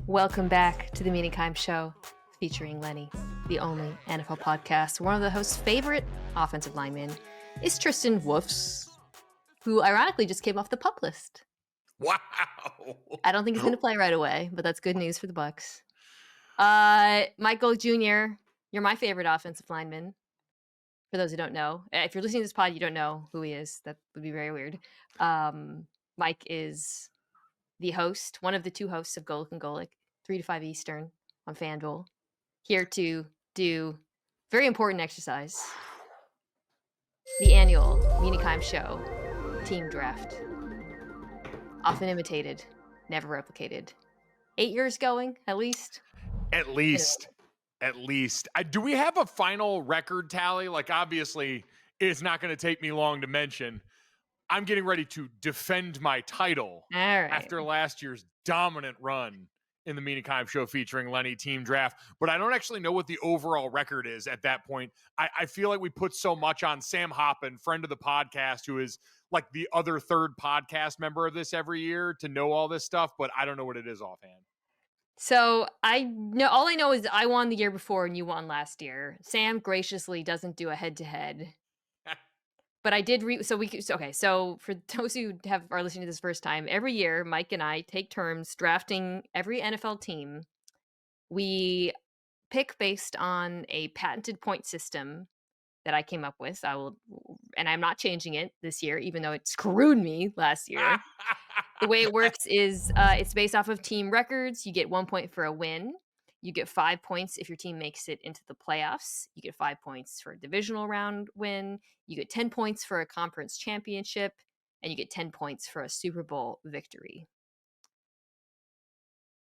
Welcome back to the Mina Show, featuring Lenny, the only NFL podcast. One of the host's favorite offensive linemen is Tristan Wirfs, who ironically just came off the PUP list. Wow. I don't think he's going to play right away, but that's good news for the Bucs. Mike Golic Jr., you're my favorite offensive lineman. For those who don't know, if you're listening to this pod, you don't know who he is. That would be very weird. Mike is the host, one of the two hosts of Golic and Golic, 3 to 5 Eastern on FanDuel, here to do very important exercise, the annual Mina Show team draft. Often imitated, never replicated. 8 years going, at least? At least. Do we have a final record tally? Like, obviously, it's not going to take me long to mention. I'm getting ready to defend my title after last year's dominant run in the Mina Show featuring Lenny team draft. But I don't actually know what the overall record is at that point. I feel like we put so much on Sam Hoppen, friend of the podcast, who is like the other third podcast member of this every year, to know all this stuff, but I don't know what it is offhand. So all I know is I won the year before and you won last year. Sam graciously doesn't do a head-to-head. But I did so for those who are listening to this first time, every year Mike and I take turns drafting every NFL team. We pick based on a patented point system that I came up with. And I'm not changing it this year, even though it screwed me last year. The way it works is it's based off of team records. You get 1 point for a win. You get 5 points if your team makes it into the playoffs. You get 5 points for a divisional round win. You get 10 points for a conference championship. And you get 10 points for a Super Bowl victory.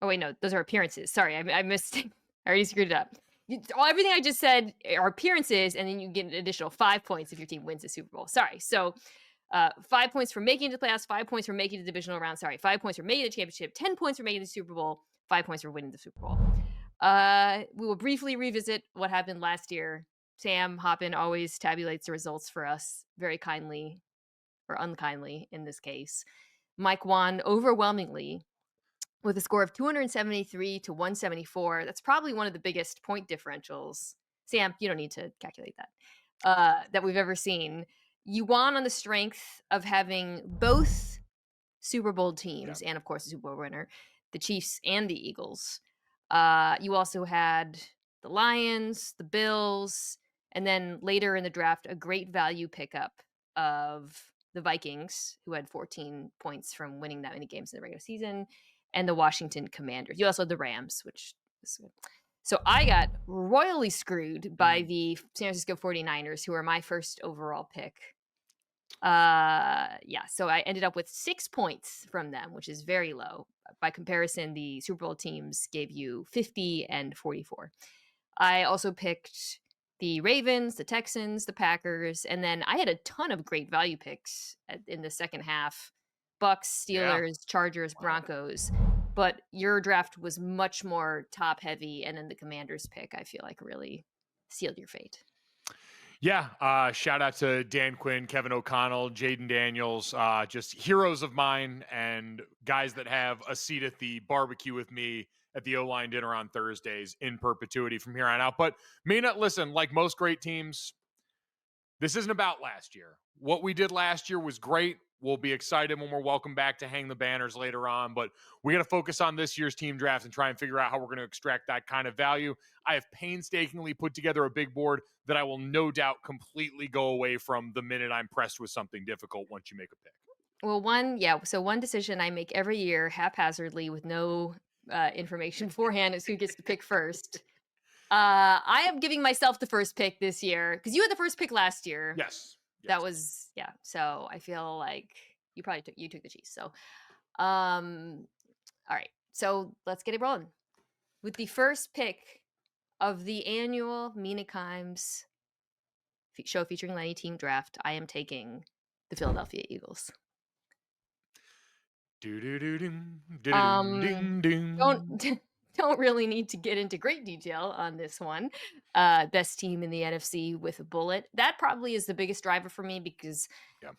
Oh, wait, no. Those are appearances. Sorry, I missed. I already screwed it up. Everything I just said are appearances, and then you get an additional 5 points if your team wins the Super Bowl. Sorry. So 5 points for making it to the playoffs, 5 points for making the divisional round. 5 points for making the championship, 10 points for making the Super Bowl, 5 points for winning the Super Bowl. We will briefly revisit what happened last year. Sam Hoppen always tabulates the results for us very kindly, or unkindly in this case. Mike won overwhelmingly with a score of 273 to 174. That's probably one of the biggest point differentials. Sam, you don't need to calculate that we've ever seen. You won on the strength of having both Super Bowl teams and, of course, the Super Bowl winner, the Chiefs and the Eagles. You also had the Lions, the Bills, and then later in the draft, a great value pickup of the Vikings, who had 14 points from winning that many games in the regular season, and the Washington Commanders. You also had the Rams, which is good. So I got royally screwed by the San Francisco 49ers, who were my first overall pick. So I ended up with 6 points from them, which is very low. By comparison, the Super Bowl teams gave you 50 and 44. I also picked the Ravens, the Texans, the Packers, and then I had a ton of great value picks in the second half. Bucks, Steelers, Chargers, Broncos. But your draft was much more top heavy, and then the Commanders pick, I feel like, really sealed your fate. Yeah, shout out to Dan Quinn, Kevin O'Connell, Jaden Daniels, just heroes of mine and guys that have a seat at the barbecue with me at the O-line dinner on Thursdays in perpetuity from here on out. But Mina, listen, like most great teams, this isn't about last year. What we did last year was great. We'll be excited when we're welcome back to hang the banners later on, but we got to focus on this year's team draft and try and figure out how we're going to extract that kind of value. I have painstakingly put together a big board that I will no doubt completely go away from the minute I'm pressed with something difficult once you make a pick. Well, one decision I make every year haphazardly with no information beforehand is who gets to pick first. I am giving myself the first pick this year because you had the first pick last year. Yes. That was, so I feel like you took the Chiefs. So, all right. So let's get it rolling. With the first pick of the annual Mina show featuring Lenny team draft, I am taking the Philadelphia Eagles. Don't really need to get into great detail on this one. Best team in the NFC with a bullet. That probably is the biggest driver for me because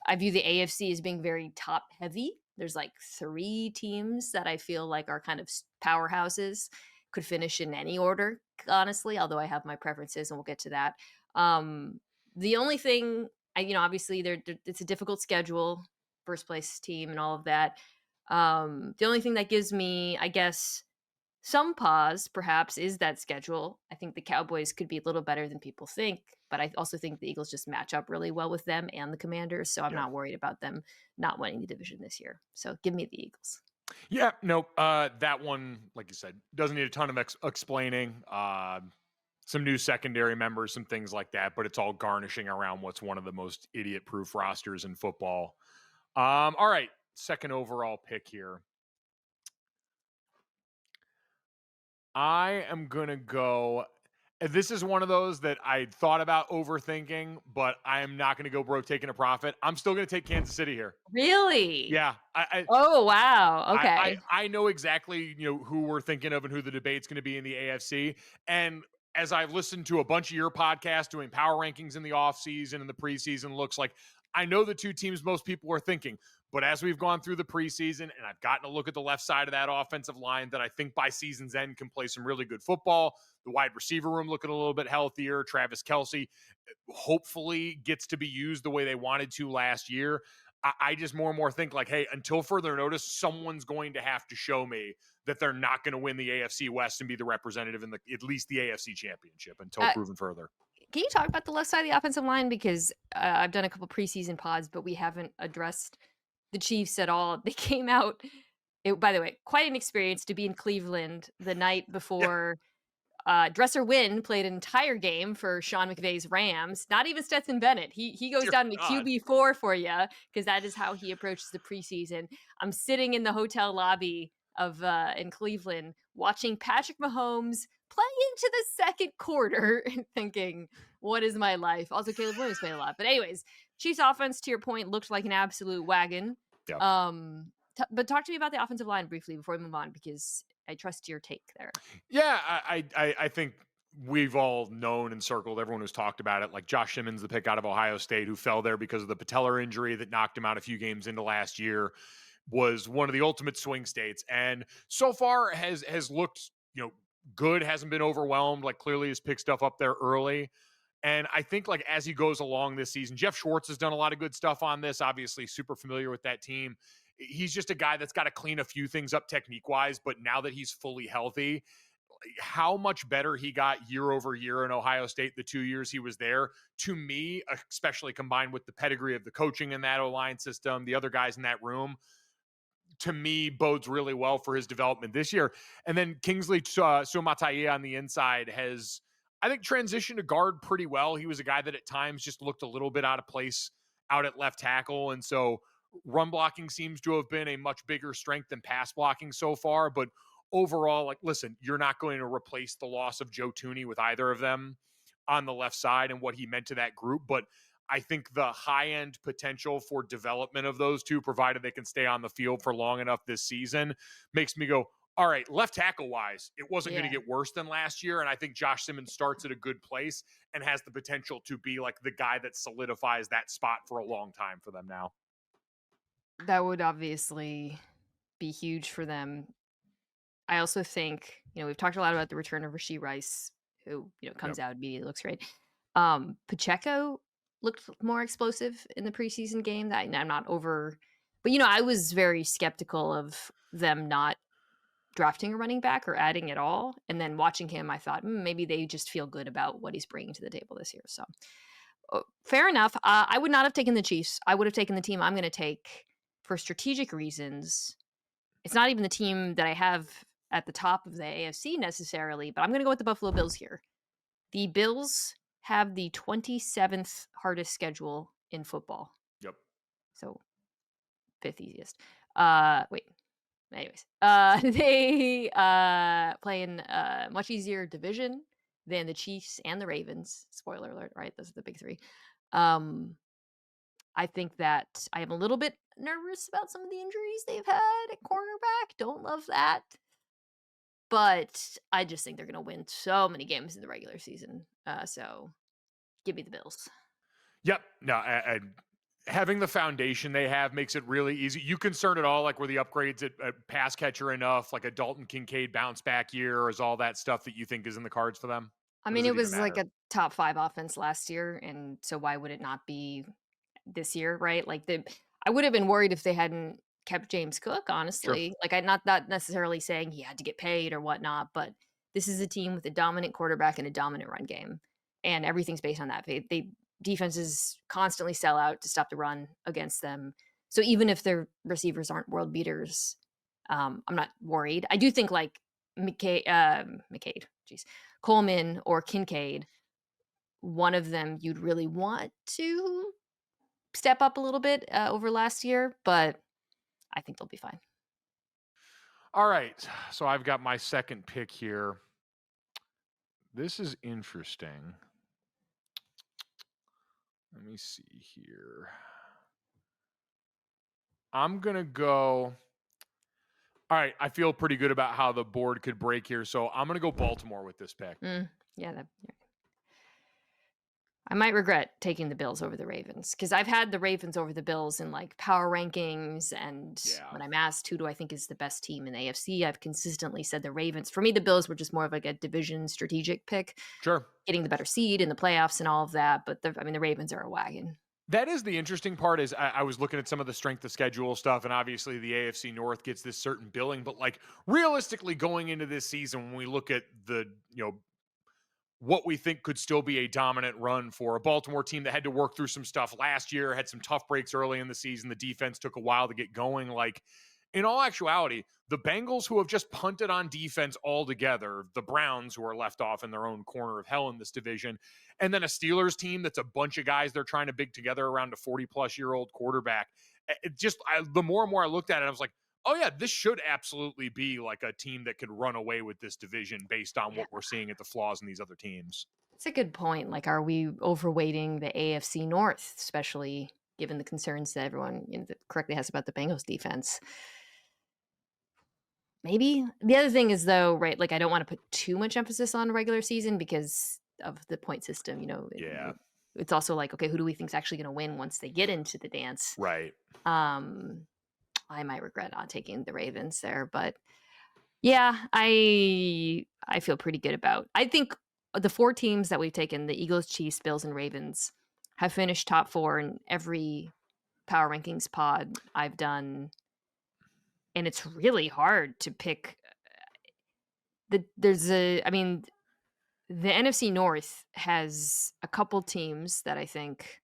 I view the AFC as being very top heavy there's like 3 teams that I feel like are kind of powerhouses, could finish in any order, honestly, although I have my preferences and we'll get to that. Um, the only thing obviously it's a difficult schedule, first place team and all of that. The only thing that gives me, I guess, some pause perhaps is that schedule. I think the Cowboys could be a little better than people think, but I also think the Eagles just match up really well with them and the Commanders, so I'm Yeah. not worried about them not winning the division this year. So give me the Eagles. Yeah, no, that one, like you said, doesn't need a ton of explaining. Some new secondary members, some things like that, but it's all garnishing around what's one of the most idiot-proof rosters in football. All right, second overall pick here. I am gonna go. This is one of those that I thought about overthinking, but I am not gonna go broke taking a profit. I'm still gonna take Kansas City here. Really? Yeah, Oh, wow. I I Okay. I know exactly, who we're thinking of and who the debate's going to be in the AFC. And as I've listened to a bunch of your podcasts doing power rankings in the offseason and the preseason, looks like I know the two teams most people are thinking. But as we've gone through the preseason and I've gotten a look at the left side of that offensive line that I think by season's end can play some really good football, the wide receiver room looking a little bit healthier, Travis Kelce hopefully gets to be used the way they wanted to last year. I just more and more think like, hey, until further notice, someone's going to have to show me that they're not going to win the AFC West and be the representative in at least the AFC Championship until Uh, proven further. can you talk about the left side of the offensive line? Because I've done a couple preseason pods, but we haven't addressed the Chiefs at all. They came out, by the way, quite an experience to be in Cleveland the night Yeah, before Dresser Wynn played an entire game for Sean McVay's Rams. Not even Stetson Bennett. He goes dear down to God. QB4 for you because that is how he approaches the preseason. I'm sitting in the hotel lobby of in Cleveland watching Patrick Mahomes play into the second quarter and thinking, "What is my life?" Also, Caleb Williams played a lot, but anyways, Chiefs offense, to your point, looked like an absolute wagon. Yeah. But talk to me about the offensive line briefly before we move on because I trust your take there. Yeah, I think we've all known and circled everyone who's talked about it, like Josh Simmons, the pick out of Ohio State, who fell there because of the patellar injury that knocked him out a few games into last year, was one of the ultimate swing states, and so far has looked good, hasn't been overwhelmed, like clearly has picked stuff up there early. And I think like as he goes along this season, Jeff Schwartz has done a lot of good stuff on this, obviously super familiar with that team. He's just a guy that's got to clean a few things up technique wise, but now that he's fully healthy, how much better he got year over year in Ohio State the 2 years he was there, to me, especially combined with the pedigree of the coaching in that O-line system, the other guys in that room, to me bodes really well for his development this year. And then Kingsley Suamataia on the inside has, I think, transitioned to guard pretty well. He was a guy that at times just looked a little bit out of place out at left tackle. And so run blocking seems to have been a much bigger strength than pass blocking so far. But overall, like, listen, you're not going to replace the loss of Joe Thuney with either of them on the left side and what he meant to that group. But I think the high end potential for development of those two, provided they can stay on the field for long enough this season, makes me go, all right, left tackle wise, it wasn't going to Yeah. get worse than last year. And I think Josh Simmons starts at a good place and has the potential to be like the guy that solidifies that spot for a long time for them now. That would obviously be huge for them. I also think, we've talked a lot about the return of Rashee Rice, who, Yep. comes out immediately, looks great. Pacheco looked more explosive in the preseason game. That I'm not over, but I was very skeptical of them not drafting a running back or adding at all. And then watching him, I thought maybe they just feel good about what he's bringing to the table this year. So fair enough. I would not have taken the Chiefs. I would have taken the team I'm going to take for strategic reasons. It's not even the team that I have at the top of the AFC necessarily, but I'm going to go with the Buffalo Bills here. The Bills have the 27th hardest schedule in football. Yep. So fifth easiest. Wait. Anyways, they play in a much easier division than the Chiefs and the Ravens. Spoiler alert, right? Those are the big three. I think that I am a little bit nervous about some of the injuries they've had at cornerback. Don't love that. But I just think they're going to win so many games in the regular season. So give me the Bills. Yep. No, having the foundation they have makes it really easy. You concerned at all, like, were the upgrades at pass catcher enough, like a Dalton Kincaid bounce back year, or is all that stuff that you think is in the cards for them? I Or does mean, it it even was like matter? a top 5 offense last year, and so why would it not be this year, right? Like, I would have been worried if they hadn't kept James Cook, Sure. honestly. Like, I'm not necessarily saying he had to get paid or whatnot, but this is a team with a dominant quarterback and a dominant run game, and everything's based on that. They defenses constantly sell out to stop the run against them. So even if their receivers aren't world beaters, I'm not worried. I do think, like, McCade, jeez, Coleman or Kincaid, one of them you'd really want to step up a little bit, over last year, but I think they'll be fine. All right. So I've got my second pick here. This is interesting. Let me see here. I'm going to go. All right. I feel pretty good about how the board could break here. So I'm going to go Baltimore with this pick. Yeah, I might regret taking the Bills over the Ravens because I've had the Ravens over the Bills in, like, power rankings, and Yeah. when I'm asked who do I think is the best team in the AFC, I've consistently said the Ravens. For me, the Bills were just more of, like, a division strategic pick, Sure. getting the better seed in the playoffs and all of that, but the Ravens are a wagon. That is the interesting part is I was looking at some of the strength of schedule stuff, and obviously the AFC North gets this certain billing, but like realistically going into this season, when we look at the, what we think could still be a dominant run for a Baltimore team that had to work through some stuff last year, had some tough breaks early in the season. The defense took a while to get going. Like, in all actuality, the Bengals, who have just punted on defense altogether, the Browns, who are left off in their own corner of hell in this division, and then a Steelers team that's a bunch of guys they're trying to big together around a 40-plus-year-old quarterback. The more and more I looked at it, I was like, oh yeah, this should absolutely be like a team that could run away with this division based on Yeah. what we're seeing at the flaws in these other teams. It's a good point. Like, are we overweighting the AFC North, especially given the concerns that everyone, that correctly has about the Bengals defense? Maybe. The other thing is, though, right, like, I don't want to put too much emphasis on regular season because of the point system. Yeah, It's also like, okay, who do we think is actually going to win once they get into the dance? right. Um, I might regret not taking the Ravens there, but yeah, I feel pretty good about. I think the 4 teams that we've taken, the Eagles, Chiefs, Bills, and Ravens, have finished top 4 in every power rankings pod I've done, and it's really hard to pick. I mean, the NFC North has a couple teams that I think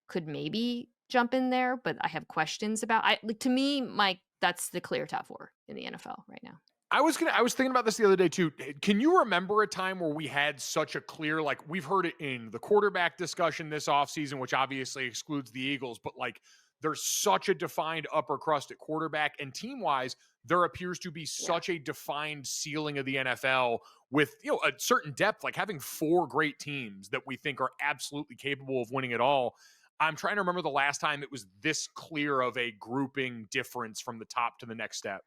could maybe jump in there, but I have questions about. Like, to me, Mike, that's the clear top 4 in the NFL right now. I was thinking about this the other day too. Can you remember a time where we had such a clear, like, we've heard it in the quarterback discussion this offseason, which obviously excludes the Eagles, but like there's such a defined upper crust at quarterback, and team wise, there appears to be Yeah. such a defined ceiling of the NFL with a certain depth, like having 4 great teams that we think are absolutely capable of winning it all. I'm trying to remember the last time it was this clear of a grouping difference from the top to the next step.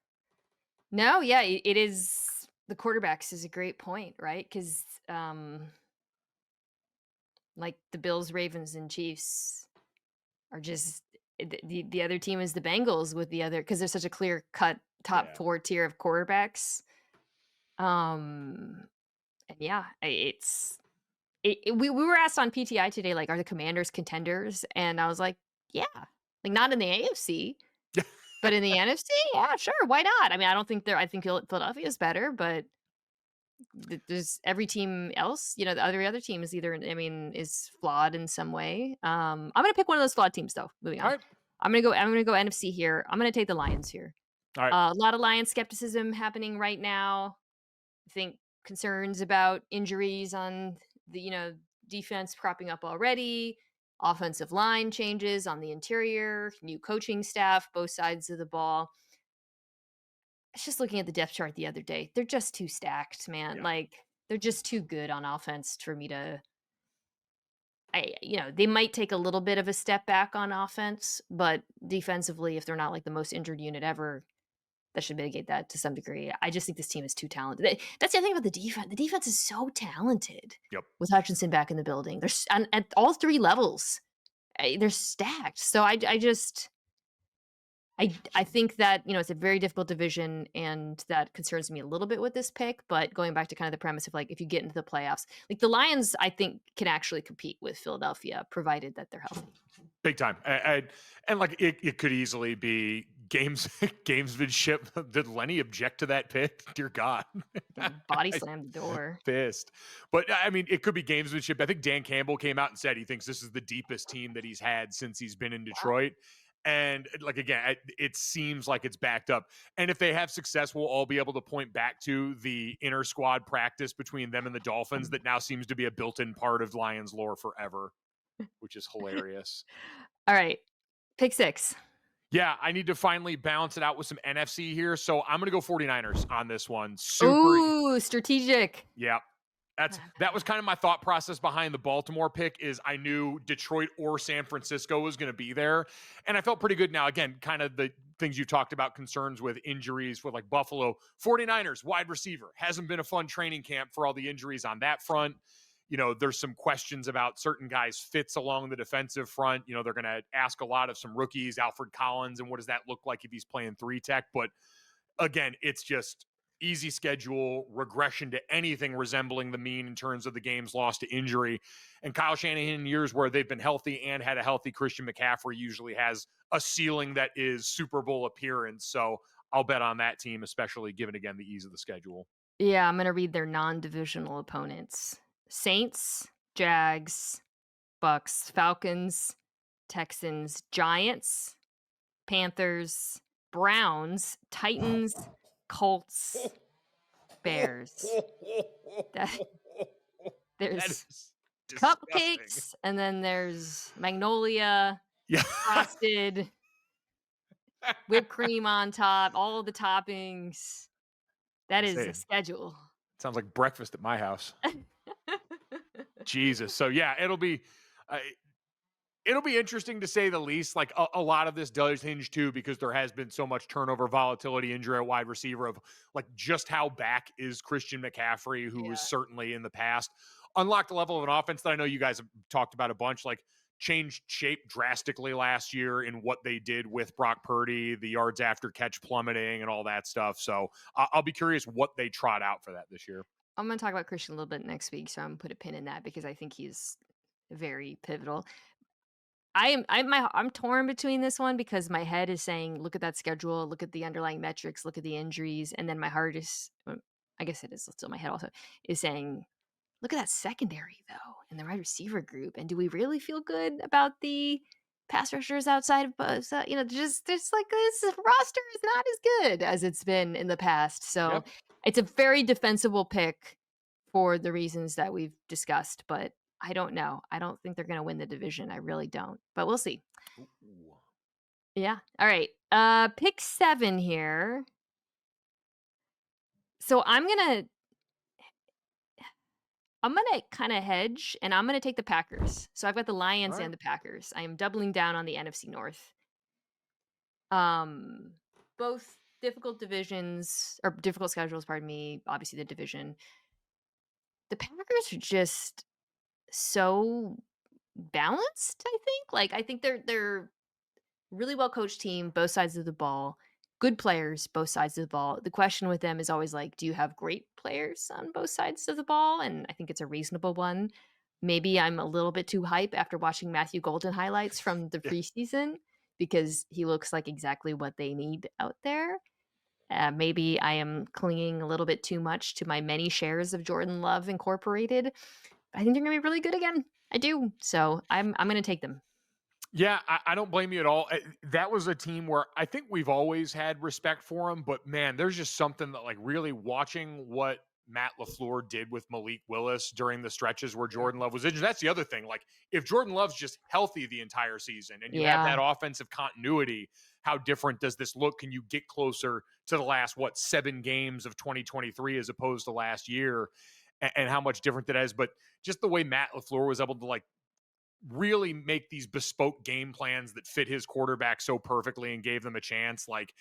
No, yeah, it is. The quarterbacks is a great point, right? Because, like, the Bills, Ravens, and Chiefs are just the other team is the Bengals with the other because there's such a clear cut top Yeah. 4 tier of quarterbacks. Um, and yeah, we were asked on PTI today, like, are the Commanders contenders? And I was like, yeah, like, not in the AFC, but in the NFC, yeah, sure, why not? I mean, I don't think I think Philadelphia is better, but there's every team else, the other team is either, I mean, is flawed in some way. I'm gonna pick one of those flawed teams though. Moving All on. right. I'm gonna go NFC here. I'm gonna take the Lions here. All right. A lot of Lions skepticism happening right now. I think concerns about injuries on the, defense cropping up already. Offensive line changes on the interior, new coaching staff, both sides of the ball. I was just looking at the depth chart the other day. They're just too stacked, man. Yeah. Like, they're just too good on offense for me to. They might take a little bit of a step back on offense, but defensively, if they're not like the most injured unit ever, that should mitigate that to some degree. I just think this team is too talented. That's the other thing about the defense. The defense is so talented Yep. with Hutchinson back in the building. There's at all 3 levels. they're stacked. So I think that, it's a very difficult division, and that concerns me a little bit with this pick, but going back to kind of the premise of, like, if you get into the playoffs, like, the Lions, I think, can actually compete with Philadelphia, provided that they're healthy. Big time. And like it could easily be gamesmanship. Did Lenny object to that pick? Dear God. Body slammed the door. Pissed. But I mean, it could be gamesmanship. I think Dan Campbell came out and said he thinks this is the deepest team that he's had since he's been in Wow. Detroit. And like again, it seems like it's backed up. And if they have success, we'll all be able to point back to the inter squad practice between them and the Dolphins that now seems to be a built-in part of Lions lore forever, which is hilarious. All right, pick 6. Yeah, I need to finally balance it out with some NFC here. So I'm going to go 49ers on this one. Super. Ooh, strategic. Yeah. That was kind of my thought process behind the Baltimore pick is I knew Detroit or San Francisco was going to be there. And I felt pretty good now. Again, kind of the things you talked about, concerns with injuries with like Buffalo. 49ers, wide receiver. Hasn't been a fun training camp for all the injuries on that front. There's some questions about certain guys' fits along the defensive front. They're going to ask a lot of some rookies, Alfred Collins, and what does that look like if he's playing 3-tech? But again, it's just easy schedule, regression to anything resembling the mean in terms of the games lost to injury. And Kyle Shanahan, in years where they've been healthy and had a healthy Christian McCaffrey, usually has a ceiling that is Super Bowl appearance. So I'll bet on that team, especially given, again, the ease of the schedule. Yeah, I'm gonna read their non-divisional opponents: Saints, Jags, Bucks, Falcons, Texans, Giants, Panthers, Browns, Titans, Colts, Bears. That That there's is disgusting. cupcakes, and then there's Magnolia, Yeah. frosted, whipped cream on top, all of the toppings. That is a Insane. schedule. Sounds like breakfast at my house. Jesus. So yeah, uh, it'll be interesting to say the least. Like a lot of this does hinge too, because there has been so much turnover, volatility, injury at wide receiver of like just how back is Christian McCaffrey, who was Yeah. certainly in the past unlocked a level of an offense that I know you guys have talked about a bunch, like changed shape drastically last year in what they did with Brock Purdy, the yards after catch plummeting and all that stuff. So I'll be curious what they trot out for that this year. I'm gonna talk about Christian a little bit next week, so I'm gonna put a pin in that because I think he's very pivotal. I'm torn between this one because my head is saying, "Look at that schedule, look at the underlying metrics, look at the injuries," and then my heart is, I guess it is still my head also, is saying, "Look at that secondary though, and the wide receiver group, and do we really feel good about the pass rushers outside of Buzz?" Just like this roster is not as good as it's been in the past. So Yep. it's a very defensible pick for the reasons that we've discussed, but I don't know. I don't think they're gonna win the division. I really don't, but we'll see. Ooh. Yeah. All right. Pick 7 here. So I'm gonna kind of hedge, and I'm gonna take the Packers. So I've got the All Lions right. and the Packers. I am doubling down on the NFC North. Um, both difficult divisions or difficult schedules. Pardon me. Obviously, the division. The Packers are just so balanced. I think. Like I think they're really well coached team, both sides of the ball. Good players, both sides of the ball. The question with them is always like, do you have great players on both sides of the ball? And I think it's a reasonable one. Maybe I'm a little bit too hype after watching Matthew Golden highlights from the Yeah. preseason because he looks like exactly what they need out there. Maybe I am clinging a little bit too much to my many shares of Jordan Love Incorporated. I think they're going to be really good again. I do. So I'm going to take them. Yeah, I don't blame you at all. That was a team where I think we've always had respect for them, but man, there's just something that like really watching what Matt LaFleur did with Malik Willis during the stretches where Yeah. Jordan Love was injured. That's the other thing. Like if Jordan Love's just healthy the entire season and you have Yeah. that offensive continuity, how different does this look? Can you get closer to the last, 7 games of 2023 as opposed to last year? And how much different that is. But just the way Matt LaFleur was able to like really make these bespoke game plans that fit his quarterback so perfectly and gave them a chance. Like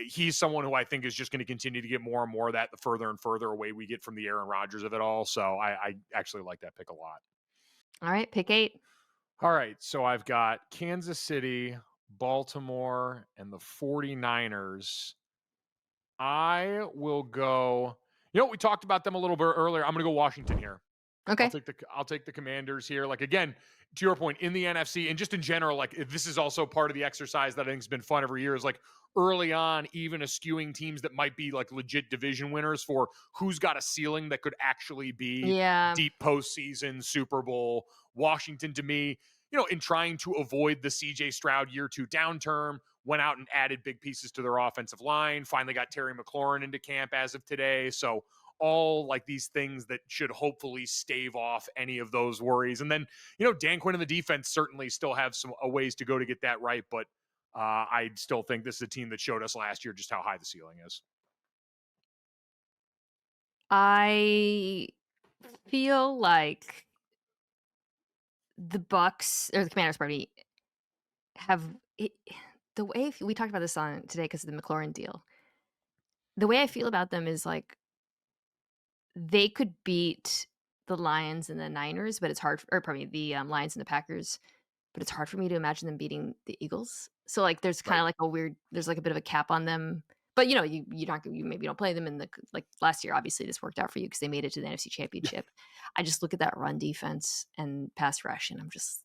he's someone who I think is just going to continue to get more and more of that the further and further away we get from the Aaron Rodgers of it all. So I actually like that pick a lot. All right. Pick 8. All right. So I've got Kansas City, Baltimore, and the 49ers. I will go. We talked about them a little bit earlier. I'm going to go Washington here. Okay. I'll take the Commanders here. Like again, to your point, in the NFC and just in general, like this is also part of the exercise that I think has been fun every year. Is like early on, even eschewing teams that might be like legit division winners for who's got a ceiling that could actually be Yeah. deep postseason, Super Bowl. Washington, to me, in trying to avoid the CJ Stroud year 2 downturn, went out and added big pieces to their offensive line. Finally got Terry McLaurin into camp as of today. So all like these things that should hopefully stave off any of those worries. And then, Dan Quinn and the defense certainly still have some a ways to go to get that right. But I still think this is a team that showed us last year just how high the ceiling is. I feel like the Bucks or the Commanders, pardon me, have it, the way we talked about this on today because of the McLaurin deal. The way I feel about them is like they could beat the Lions and the Niners, but it's hard, or probably the Lions and the Packers, but it's hard for me to imagine them beating the Eagles. So like, there's kind of Right. like there's like a bit of a cap on them. But you maybe don't play them in the like last year. Obviously, this worked out for you because they made it to the NFC Championship. I just look at that run defense and pass rush, and I'm just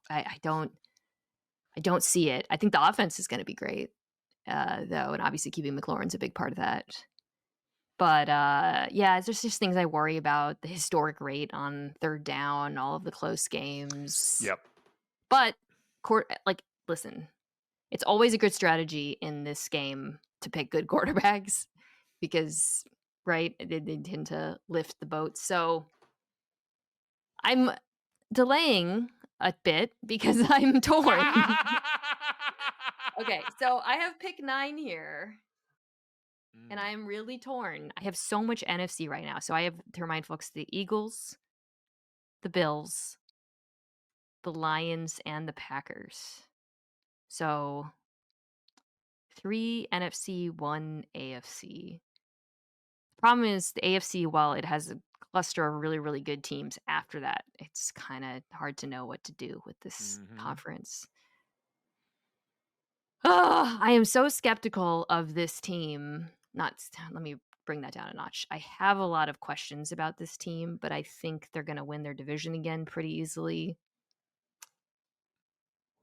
I don't see it. I think the offense is going to be great, though, and obviously keeping McLaurin's a big part of that. But, yeah, there's just things I worry about, the historic rate on 3rd down, all of the close games. Yep. But, listen, it's always a good strategy in this game to pick good quarterbacks because, right, they tend to lift the boat. So, I'm delaying a bit because I'm torn. Okay, so I have pick 9 here. And I am really torn. I have so much NFC right now. So I have to remind folks the Eagles, the Bills, the Lions, and the Packers. So 3 NFC, 1 AFC. Problem is the AFC, while it has a cluster of really, really good teams after that, it's kind of hard to know what to do with this Mm-hmm. conference. Oh, I am so skeptical of this team. Let me bring that down a notch. I have a lot of questions about this team, but I think they're going to win their division again pretty easily.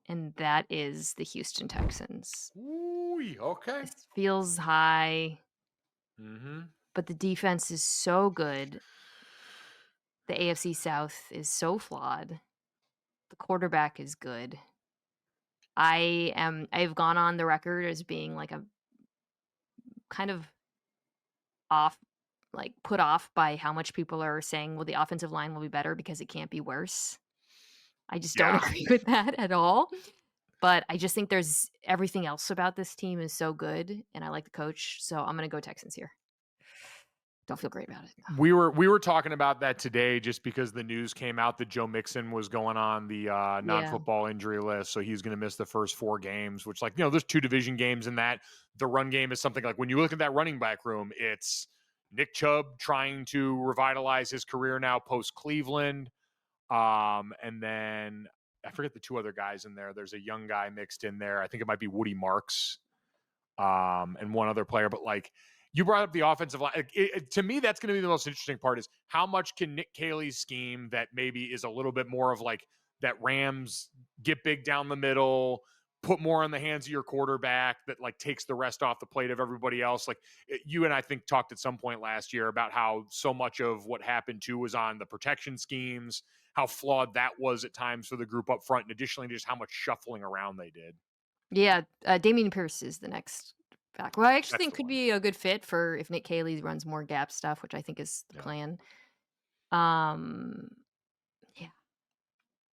And that is the Houston Texans. Ooh, okay. This feels high, Mm-hmm. but the defense is so good. The AFC South is so flawed. The quarterback is good. I've gone on the record as being like a kind of off put off by how much people are saying, well, the offensive line will be better because it can't be worse. I just don't Yeah. agree with that at all. But I just think there's everything else about this team is so good, and I like the coach, so I'm gonna go Texans here. Don't feel great about it. We were talking about that today just because the news came out that Joe Mixon was going on the Yeah. non-football injury list, so he's going to miss the first 4 games. Which, like, there's 2 division games in that. The run game is something like when you look at that running back room, it's Nick Chubb trying to revitalize his career now post Cleveland, and then I forget the 2 other guys in there. There's a young guy mixed in there. I think it might be Woody Marks, and one other player. But like you brought up the offensive line, to me, that's going to be the most interesting part is how much can Nick Caley's scheme that maybe is a little bit more of like that Rams get big down the middle, put more in the hands of your quarterback that like takes the rest off the plate of everybody else. Like you and I think talked at some point last year about how so much of what happened too was on the protection schemes, how flawed that was at times for the group up front, and additionally just how much shuffling around they did. Yeah, Dameon Pierce is the next back. Well, I actually That's think the could one. be a good fit for if Nick Caley runs more gap stuff, which I think is the Yeah. plan. Um, yeah,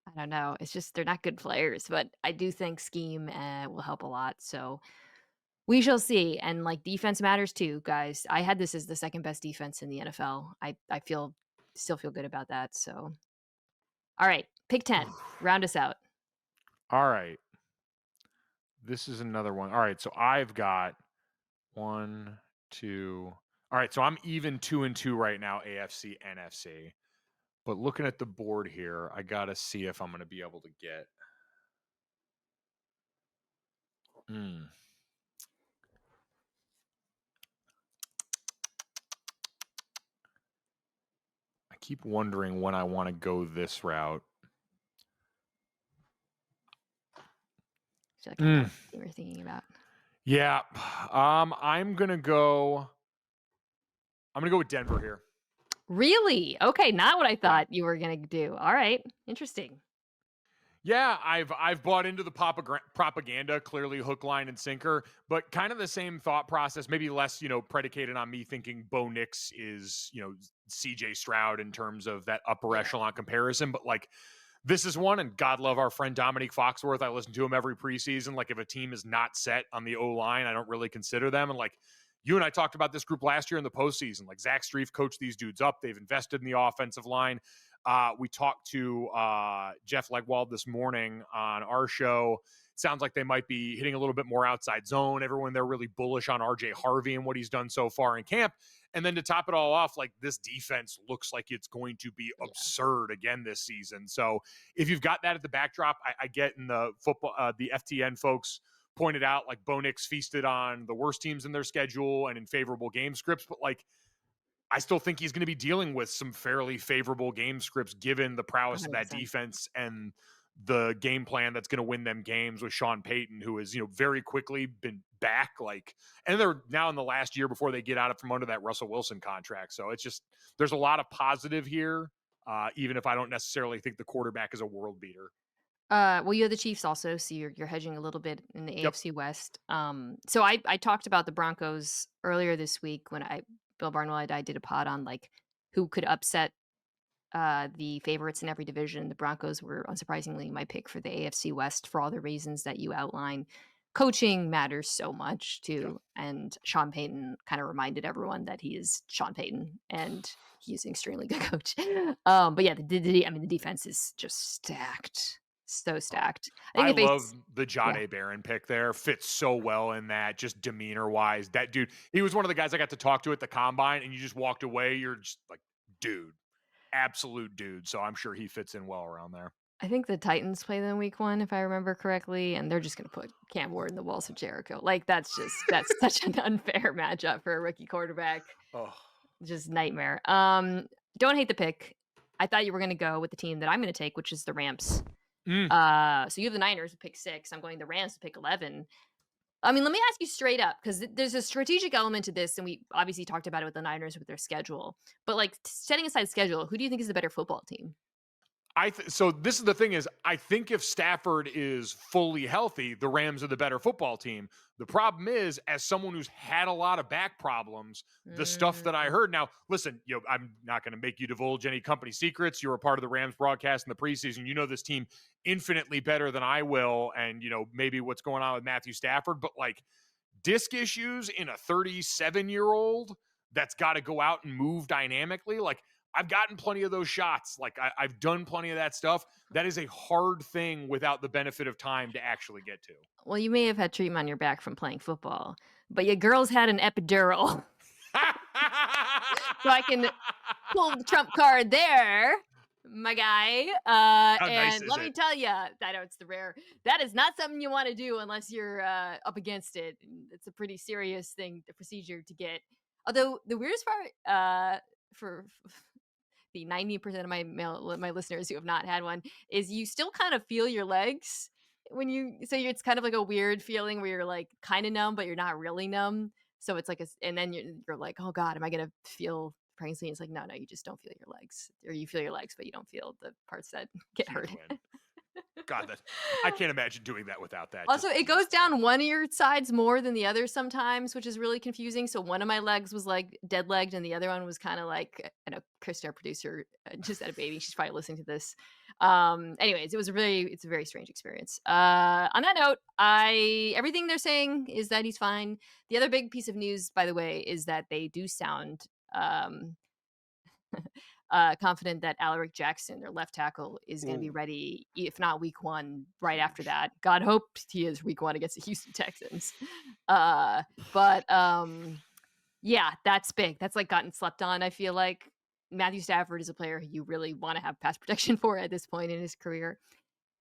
I don't know. It's just they're not good players, but I do think scheme will help a lot. So we shall see. And like defense matters too, guys. I had this as the second best defense in the NFL. I still feel good about that. So all right, pick 10. Round us out. All right. This is another one. All right. So I've got one, two. All right. So I'm even 2-2 right now, AFC, NFC. But looking at the board here, I got to see if I'm going to be able to get. I keep wondering when I want to go this route. I feel like I know what you were thinking about. Yeah. I'm going to go with Denver here. Really? Okay, not what I thought you were going to do. All right. Interesting. Yeah, I've bought into the propaganda, clearly hook, line, and sinker, but kind of the same thought process, maybe less, predicated on me thinking Bo Nix is, CJ Stroud in terms of that upper echelon comparison. But like, this is one, and God love our friend Dominique Foxworth. I listen to him every preseason. Like, if a team is not set on the O-line, I don't really consider them. And like, you and I talked about this group last year in the postseason. Like, Zach Strief coached these dudes up. They've invested in the offensive line. We talked to Jeff Legwald this morning on our show. Sounds like they might be hitting a little bit more outside zone. Everyone, they're really bullish on RJ Harvey and what he's done so far in camp. And then to top it all off, like, this defense looks like it's going to be absurd again this season. So if you've got that at the backdrop, I get in the football, the FTN folks pointed out, like, Bo Nix feasted on the worst teams in their schedule and in favorable game scripts, but like, I still think he's going to be dealing with some fairly favorable game scripts given the prowess 100%. Of that defense and the game plan that's going to win them games with Sean Payton, who has, very quickly been back. Like, and they're now in the last year before they get out from under that Russell Wilson contract. So it's just, there's a lot of positive here, even if I don't necessarily think the quarterback is a world beater. Well, you have the Chiefs also, so you're hedging a little bit in the AFC West. So I talked about the Broncos earlier this week when Bill Barnwell and I did a pod on like who could upset the favorites in every division. The Broncos were unsurprisingly my pick for the AFC West for all the reasons that you outline. Coaching matters so much too, and Sean Payton kind of reminded everyone that he is Sean Payton and he's an extremely good coach. But yeah, the defense is just stacked. So stacked. I love the Jahdae Barron pick there. Fits so well in that, just demeanor-wise. That dude, he was one of the guys I got to talk to at the Combine, and you just walked away. You're just like, dude, absolute dude. So I'm sure he fits in well around there. I think the Titans play them week 1, if I remember correctly, and they're just going to put Cam Ward in the walls of Jericho. Like, that's such an unfair matchup for a rookie quarterback. Oh, just nightmare. Don't hate the pick. I thought you were going to go with the team that I'm going to take, which is the Rams. So you have the Niners to pick 6. I'm going the Rams to pick 11. I mean, let me ask you straight up, because there's a strategic element to this, and we obviously talked about it with the Niners with their schedule. But like, setting aside schedule, who do you think is the better football team? So this is the thing is, I think if Stafford is fully healthy, the Rams are the better football team. The problem is, as someone who's had a lot of back problems, the stuff that I heard. Now, listen, I'm not going to make you divulge any company secrets. You're a part of the Rams broadcast in the preseason. You know this team infinitely better than I will, and maybe what's going on with Matthew Stafford. But like, disc issues in a 37-year-old that's got to go out and move dynamically, like, I've gotten plenty of those shots. Like, I've done plenty of that stuff. That is a hard thing without the benefit of time to actually get to. Well, you may have had treatment on your back from playing football, but your girls had an epidural. So I can pull the trump card there, my guy. And let me tell you, I know it's the rare. That is not something you want to do unless you're up against it. It's a pretty serious thing, the procedure to get. Although the weirdest part for the 90% of my listeners who have not had one is you still kind of feel your legs when it's kind of like a weird feeling where you're like kind of numb, but you're not really numb. So it's like and then you're like, oh God, am I going to feel pregnancy? And it's like, no, you just don't feel your legs, or you feel your legs, but you don't feel the parts that get hurt. God, I can't imagine doing that without that. Also, it goes down one of your sides more than the other sometimes, which is really confusing. So one of my legs was like dead legged, and the other one was kind of like, I know Krista, our producer, just had a baby. She's probably listening to this. Anyways, it's a very strange experience. On that note, everything they're saying is that he's fine. The other big piece of news, by the way, is that they do sound confident that Alaric Jackson, their left tackle, is going to be ready, if not week 1, right after that. God hope he is week 1 against the Houston Texans. But yeah, that's big. That's like gotten slept on, I feel like. Matthew Stafford is a player who you really want to have pass protection for at this point in his career.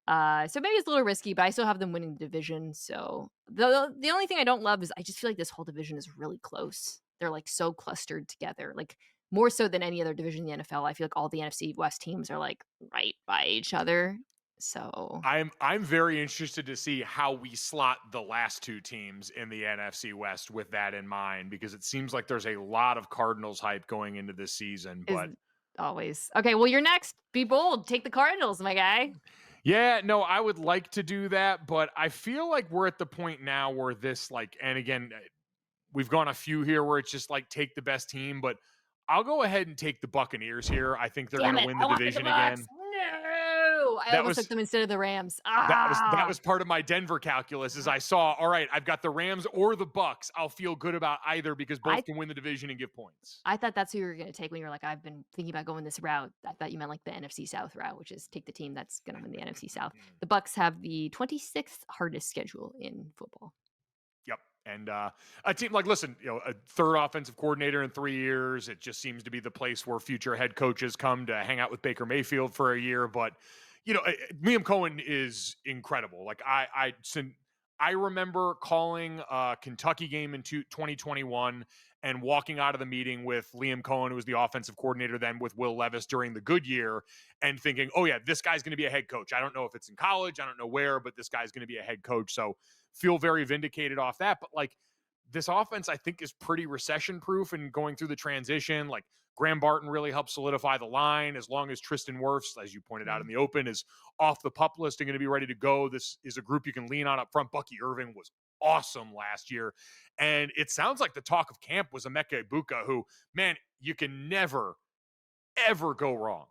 So maybe it's a little risky, but I still have them winning the division. So the only thing I don't love is I just feel like this whole division is really close. They're like so clustered together, like more so than any other division in the NFL. I feel like all the NFC West teams are like right by each other. So I'm very interested to see how we slot the last two teams in the NFC West with that in mind, because it seems like there's a lot of Cardinals hype going into this season. is But always okay. Well, you're next. Be bold. Take the Cardinals, my guy. yeah, no, I would like to do that, but I feel like we're at the point now where this, like, and again, we've gone a few here where it's just like take the best team, but I'll go ahead and take the Buccaneers here. I think they're going Damn to it! win I the wanted the division Bucks. again. No, I That almost took was them instead of the Rams. that was part of my Denver calculus. Is I saw, all right, I've got the Rams or the Bucks. I'll feel good about either because I both can win the division and give points. I thought that's who you were gonna take when you were like, "I've been thinking about going this route." I thought you meant like the NFC South route, which is take the team that's gonna win the NFC South. The Bucks have the 26th hardest schedule in football. Yep. And a team like, listen, a third offensive coordinator in 3 years. It just seems to be the place where future head coaches come to hang out with Baker Mayfield for a year. But Liam Cohen is incredible. Like I remember calling a Kentucky game in 2021 and walking out of the meeting with Liam Cohen, who was the offensive coordinator then with Will Levis during the good year, and thinking, oh yeah, this guy's going to be a head coach. I don't know if it's in college, I don't know where, but this guy's going to be a head coach. So feel very vindicated off that. But like this offense, I think, is pretty recession proof and going through the transition. Like Graham Barton really helped solidify the line. As long as Tristan Wirfs, as you pointed out in the open, is off the pup list and going to be ready to go, this is a group you can lean on up front. Bucky Irving was awesome last year. And it sounds like the talk of camp was Emeka Ibuka, who, man, you can never, ever go wrong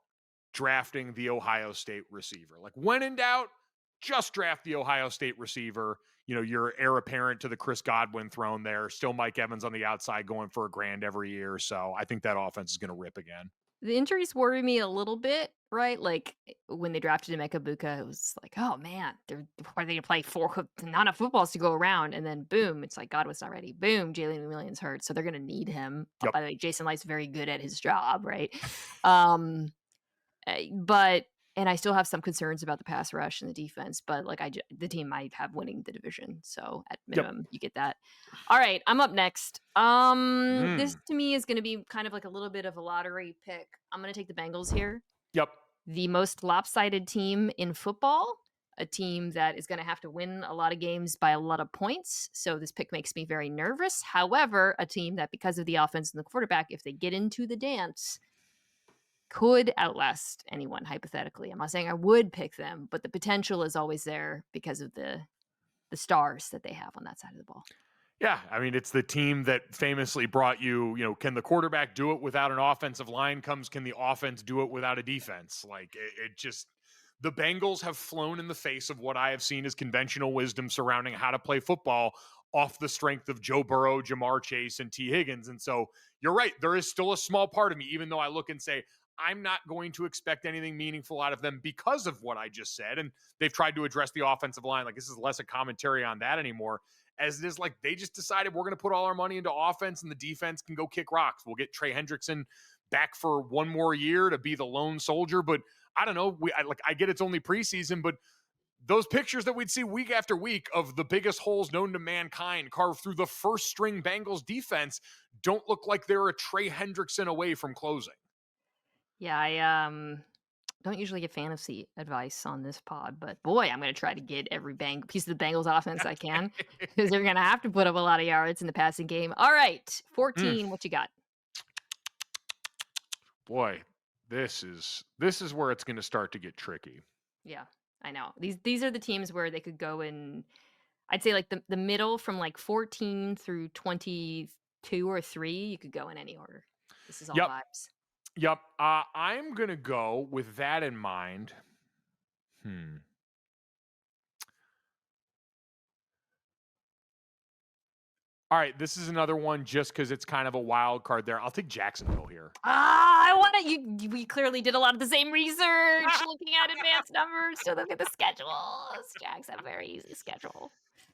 drafting the Ohio State receiver. Like when in doubt, just draft the Ohio State receiver. Your heir apparent to the Chris Godwin throne there. Still Mike Evans on the outside going for $1,000 every year. So I think that offense is going to rip again. The injuries worry me a little bit, right? Like when they drafted Emeka Buka, it was like, oh man, are they gonna play not enough footballs to go around? And then boom, it's like Godwin's not ready. Boom, Jalen McMillion's hurt, so they're gonna need him. Yep. By the way, Jason Light's very good at his job, right? um, but and I still have some concerns about the pass rush and the defense, but like the team might have winning the division, so at minimum you get that. All right, I'm up next. This to me is going to be kind of like a little bit of a lottery pick. I'm going to take the Bengals here. Yep. The most lopsided team in football, a team that is going to have to win a lot of games by a lot of points. So this pick makes me very nervous. However, a team that, because of the offense and the quarterback, if they get into the dance, could outlast anyone hypothetically. I'm not saying I would pick them, but the potential is always there because of the stars that they have on that side of the ball. Yeah, I mean, it's the team that famously brought you, can the quarterback do it without an offensive line? Can the offense do it without a defense? Like it just, the Bengals have flown in the face of what I have seen as conventional wisdom surrounding how to play football off the strength of Joe Burrow, Jamar Chase, and T. Higgins. And so you're right. There is still a small part of me, even though I look and say, I'm not going to expect anything meaningful out of them because of what I just said. And they've tried to address the offensive line. Like this is less a commentary on that anymore, as it is like they just decided we're going to put all our money into offense and the defense can go kick rocks. We'll get Trey Hendrickson back for one more year to be the lone soldier. But I don't know. I get it's only preseason, but those pictures that we'd see week after week of the biggest holes known to mankind carved through the first string Bengals defense don't look like they're a Trey Hendrickson away from closing. Yeah, I don't usually get fantasy advice on this pod, but boy, I'm going to try to get every piece of the Bengals offense I can because they're going to have to put up a lot of yards in the passing game. All right, 14, what you got? Boy, this is where it's going to start to get tricky. Yeah, I know. These are the teams where they could go in, I'd say like the middle from like 14 through 22 or 3, you could go in any order. This is all vibes. Yep. I'm going to go with that in mind. All right, this is another one just because it's kind of a wild card there. I'll take Jacksonville here. I want to. We clearly did a lot of the same research, looking at advanced numbers to look at the schedules. Jags have a very easy schedule.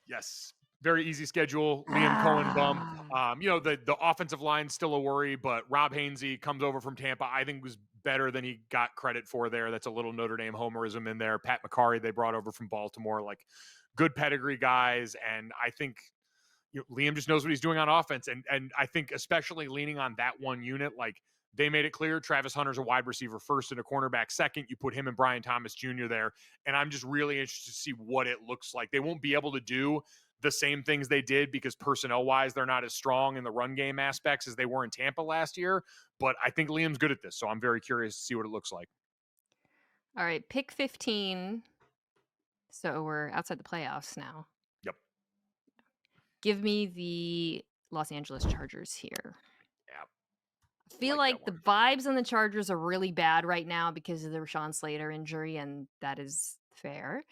Yes. very easy schedule. Liam Cohen bump. Ah. The offensive line's still a worry, but Rob Hainsey comes over from Tampa. I think was better than he got credit for there. That's a little Notre Dame homerism in there. Pat McCarry they brought over from Baltimore, like good pedigree guys, and I think Liam just knows what he's doing on offense, and I think especially leaning on that one unit, like they made it clear Travis Hunter's a wide receiver first and a cornerback second. You put him and Brian Thomas Jr. there, and I'm just really interested to see what it looks like. They won't be able to do the same things they did because personnel-wise, they're not as strong in the run game aspects as they were in Tampa last year, but I think Liam's good at this, so I'm very curious to see what it looks like. All right, pick 15. So we're outside the playoffs now. Yep. Give me the Los Angeles Chargers here. Yeah. I feel like the vibes on the Chargers are really bad right now because of the Rashawn Slater injury, and that is fair.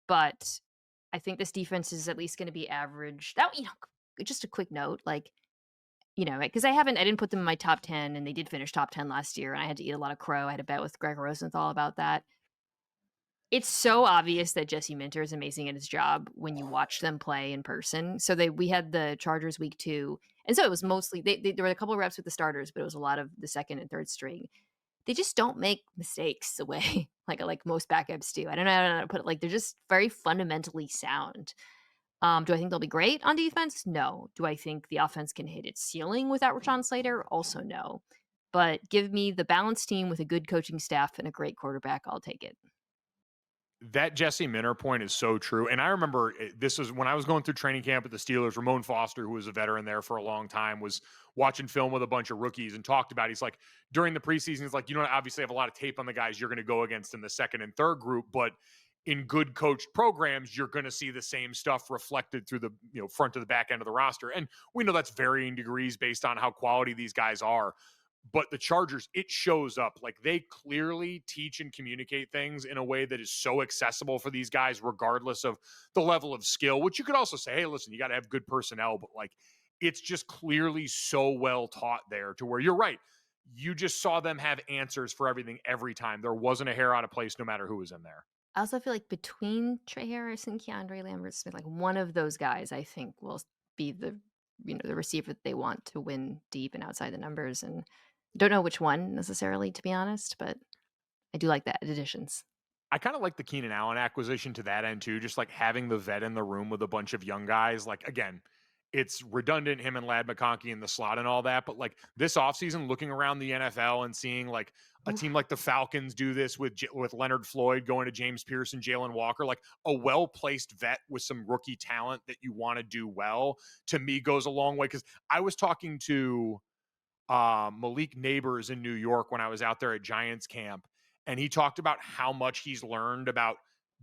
But I think this defense is at least going to be average. Just a quick note, because I didn't put them in my top 10, and they did finish top 10 last year, and I had to eat a lot of crow. I had a bet with Greg Rosenthal about that. It's so obvious that Jesse Minter is amazing at his job when you watch them play in person. So we had the Chargers week 2, and so it was mostly there were a couple of reps with the starters, but it was a lot of the second and third string. They just don't make mistakes the way like most backups do. I don't know how to put it. Like they're just very fundamentally sound. Do I think they'll be great on defense? No. Do I think the offense can hit its ceiling without Rashawn Slater? Also no. But give me the balanced team with a good coaching staff and a great quarterback. I'll take it. That Jesse Minter point is so true. And I remember this was when I was going through training camp at the Steelers. Ramon Foster, who was a veteran there for a long time, was watching film with a bunch of rookies and talked about, he's like, during the preseason, he's like, obviously have a lot of tape on the guys you're going to go against in the second and third group, but in good coached programs, you're going to see the same stuff reflected through the front to the back end of the roster. And we know that's varying degrees based on how quality these guys are. But the Chargers, it shows up. Like they clearly teach and communicate things in a way that is so accessible for these guys, regardless of the level of skill, which you could also say, hey, listen, you got to have good personnel, but like it's just clearly so well taught there to where you're right. You just saw them have answers for everything every time. There wasn't a hair out of place no matter who was in there. I also feel like between Trey Harris and Keandre Lambert-Smith, like one of those guys, I think will be the receiver that they want to win deep and outside the numbers. And don't know which one necessarily, to be honest, but I do like that additions. I kind of like the Keenan Allen acquisition to that end too, just like having the vet in the room with a bunch of young guys. Like again, it's redundant, him and Lad McConkey in the slot and all that, but like this offseason, looking around the NFL and seeing like a team like the Falcons do this with Leonard Floyd going to James Pearson, Jalen Walker, like a well-placed vet with some rookie talent that you want to do well, to me goes a long way. Because I was talking to Malik Neighbors in New York when I was out there at Giants camp, and he talked about how much he's learned about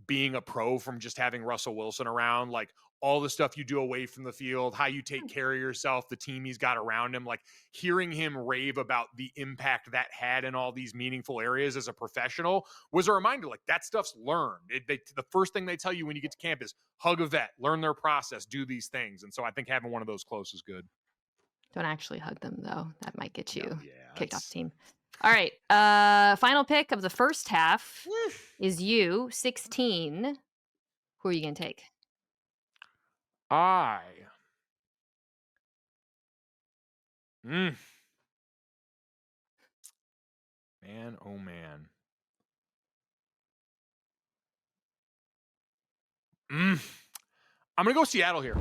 being a pro from just having Russell Wilson around, like all the stuff you do away from the field, how you take care of yourself, the team he's got around him, like hearing him rave about the impact that had in all these meaningful areas as a professional was a reminder, like that stuff's learned. The first thing they tell you when you get to camp is hug a vet, learn their process, do these things. And so I think having one of those close is good. Don't actually hug them, though. That might get you kicked off the team. All right. Final pick of the first half is you, 16. Who are you going to take? Man, oh man. I'm going to go Seattle here.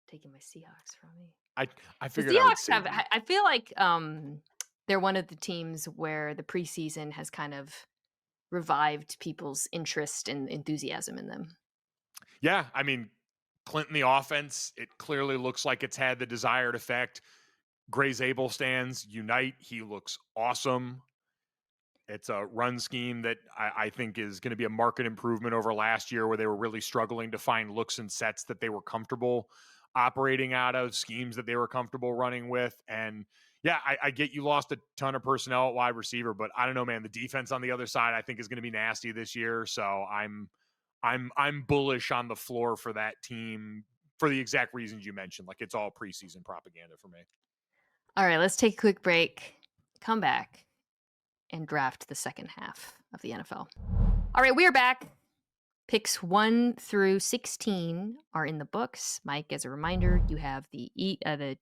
Taking my Seahawks from me. I figured the I would Seahawks I feel like they're one of the teams where the preseason has kind of revived people's interest and enthusiasm in them. Yeah, I mean, Clinton, the offense, it clearly looks like it's had the desired effect. Gray Zabel stands unite. He looks awesome. It's a run scheme that I think is going to be a market improvement over last year, where they were really struggling to find looks and sets that they were comfortable operating out of, schemes that they were comfortable running with. And yeah, I get you lost a ton of personnel at wide receiver, but I don't know, man. The defense on the other side, I think, is going to be nasty this year. So I'm bullish on the floor for that team for the exact reasons you mentioned. Like it's all preseason propaganda for me. All right, let's take a quick break, come back, and draft the second half of the NFL. All right, we are back. Picks 1 through 16 are in the books. Mike, as a reminder, you have the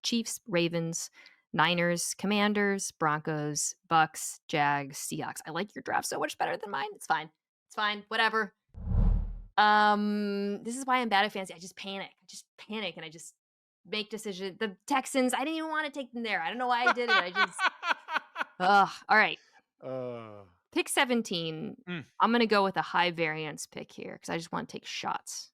Chiefs, Ravens, Niners, Commanders, Broncos, Bucks, Jags, Seahawks. I like your draft so much better than mine. It's fine. It's fine. Whatever. This is why I'm bad at fantasy. I just panic. And I just make decisions. The Texans, I didn't even want to take them there. I don't know why I did it. Ugh. All right. uh, Pick 17. mm. I'm going to go with a high variance pick here because I just want to take shots.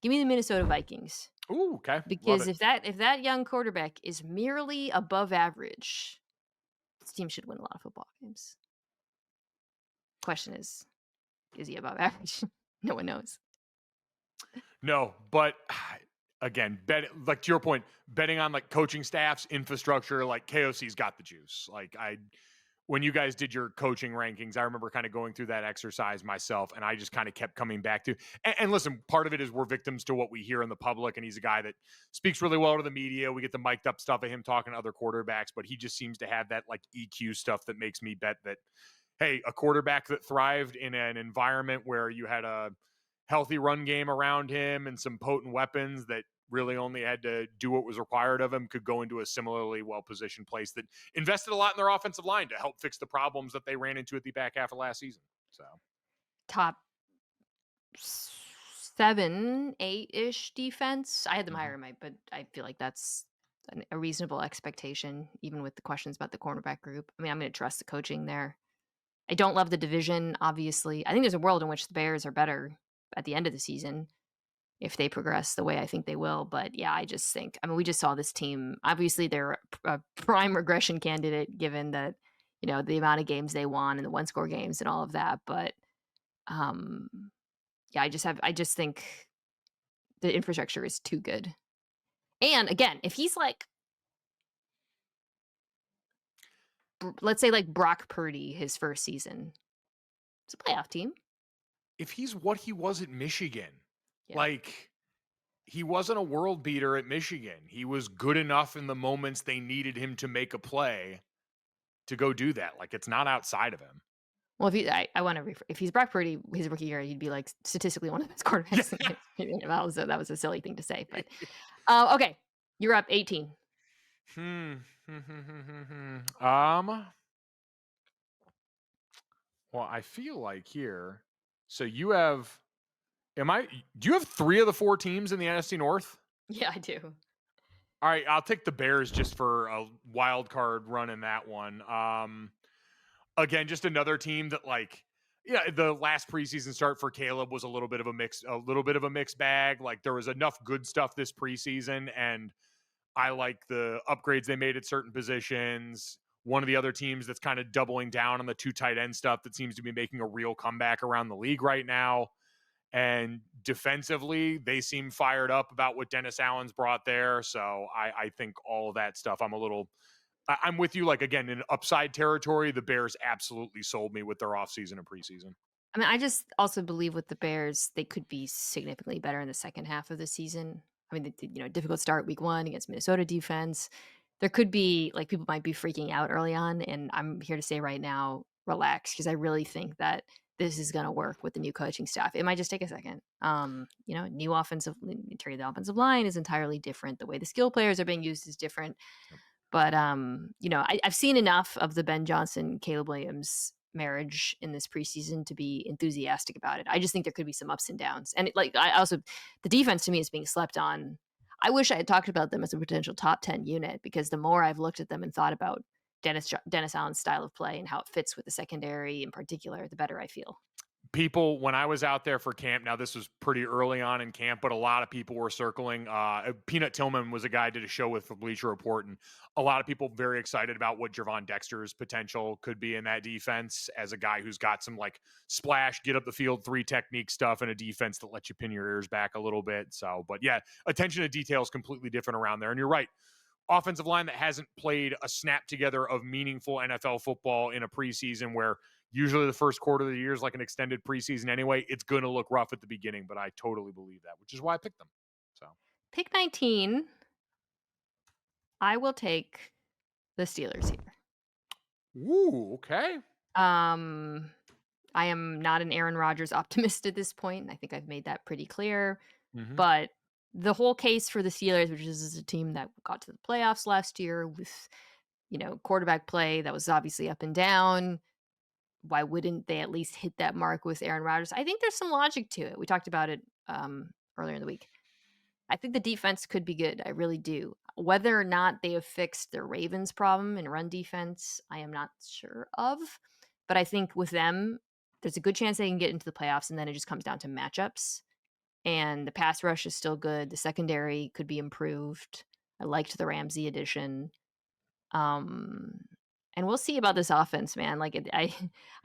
Give me the Minnesota Vikings. Ooh, okay. Love Because it. if that young quarterback is merely above average, this team should win a lot of football games. Question is he above average? No one knows. No, but again, like to your point, betting on like coaching staffs, infrastructure, like KOC's got the juice. Like when you guys did your coaching rankings, I remember kind of going through that exercise myself, and I just kind of kept coming back to. And listen, part of it is we're victims to what we hear in the public, and he's a guy that speaks really well to the media. We get the mic'd up stuff of him talking to other quarterbacks, but he just seems to have that like EQ stuff that makes me bet that, hey, a quarterback that thrived in an environment where you had a healthy run game around him and some potent weapons that really only had to do what was required of him could go into a similarly well-positioned place that invested a lot in their offensive line to help fix the problems that they ran into at the back half of last season. So Top 7, 8-ish defense. I had them higher in my, but I feel like that's a reasonable expectation, even with the questions about the cornerback group. I mean, I'm going to trust the coaching there. I don't love the division, obviously. I think there's a world in which the Bears are better at the end of the season if they progress the way I think they will. But yeah, I just think, I mean, we just saw this team. Obviously, they're a prime regression candidate given that, the amount of games they won and the one-score games and all of that. But um, yeah, I just think the infrastructure is too good. And again, if he's like, let's say like Brock Purdy, his first season, it's a playoff team. if he's what he was at Michigan, Yeah. like he wasn't a world beater at Michigan. He was good enough in the moments they needed him to make a play to go do that. Like it's not outside of him. Well, I want to if he's Brock Purdy, his rookie year, he'd be like statistically one of the best quarterbacks. That was a silly thing to say, but okay, you're up 18. Well, I feel like here. So you have. Do you have 3 of the 4 teams in the NFC North? Yeah, I do. All right, I'll take the Bears just for a wild card run in that one. Again, just another team that the last preseason start for Caleb was a little bit of a mixed bag. Like there was enough good stuff this preseason, and I like the upgrades they made at certain positions. One of the other teams that's kind of doubling down on the 2 tight end stuff that seems to be making a real comeback around the league right now. And defensively, they seem fired up about what Dennis Allen's brought there. So I think all of that stuff, I'm with you. Like, again, in upside territory, the Bears absolutely sold me with their offseason and preseason. I mean, I just also believe with the Bears, they could be significantly better in the second half of the season. I mean, difficult start week 1 against Minnesota defense. There could be like people might be freaking out early on, and I'm here to say right now, relax, because I really think that this is going to work with the new coaching staff. It might just take a second. The offensive line is entirely different. The way the skill players are being used is different. But I've seen enough of the Ben Johnson, Caleb Williams marriage in this preseason to be enthusiastic about it. I just think there could be some ups and downs. And the defense to me is being slept on. I wish I had talked about them as a potential top 10 unit, because the more I've looked at them and thought about Dennis Allen's style of play and how it fits with the secondary in particular, the better I feel. People, when I was out there for camp, now this was pretty early on in camp, but a lot of people were circling. Peanut Tillman was a guy I did a show with for Bleacher Report, and a lot of people very excited about what Javon Dexter's potential could be in that defense as a guy who's got some like splash, get up the field, 3 technique stuff, and a defense that lets you pin your ears back a little bit. So, but yeah, attention to detail is completely different around there. And you're right. Offensive line that hasn't played a snap together of meaningful NFL football in a preseason, where usually the first quarter of the year is like an extended preseason anyway. It's going to look rough at the beginning, but I totally believe that, which is why I picked them. So Pick 19. I will take the Steelers here. Ooh, okay. I am not an Aaron Rodgers optimist at this point, and I think I've made that pretty clear. Hmm. But the whole case for the Steelers, which is a team that got to the playoffs last year with, quarterback play that was obviously up and down. Why wouldn't they at least hit that mark with Aaron Rodgers? I think there's some logic to it. We talked about it earlier in the week. I think the defense could be good. I really do. Whether or not they have fixed their Ravens problem in run defense, I am not sure of. But I think with them, there's a good chance they can get into the playoffs, and then it just comes down to matchups. And the pass rush is still good. The secondary could be improved. I liked the Ramsey addition. Um, and we'll see about this offense, man. I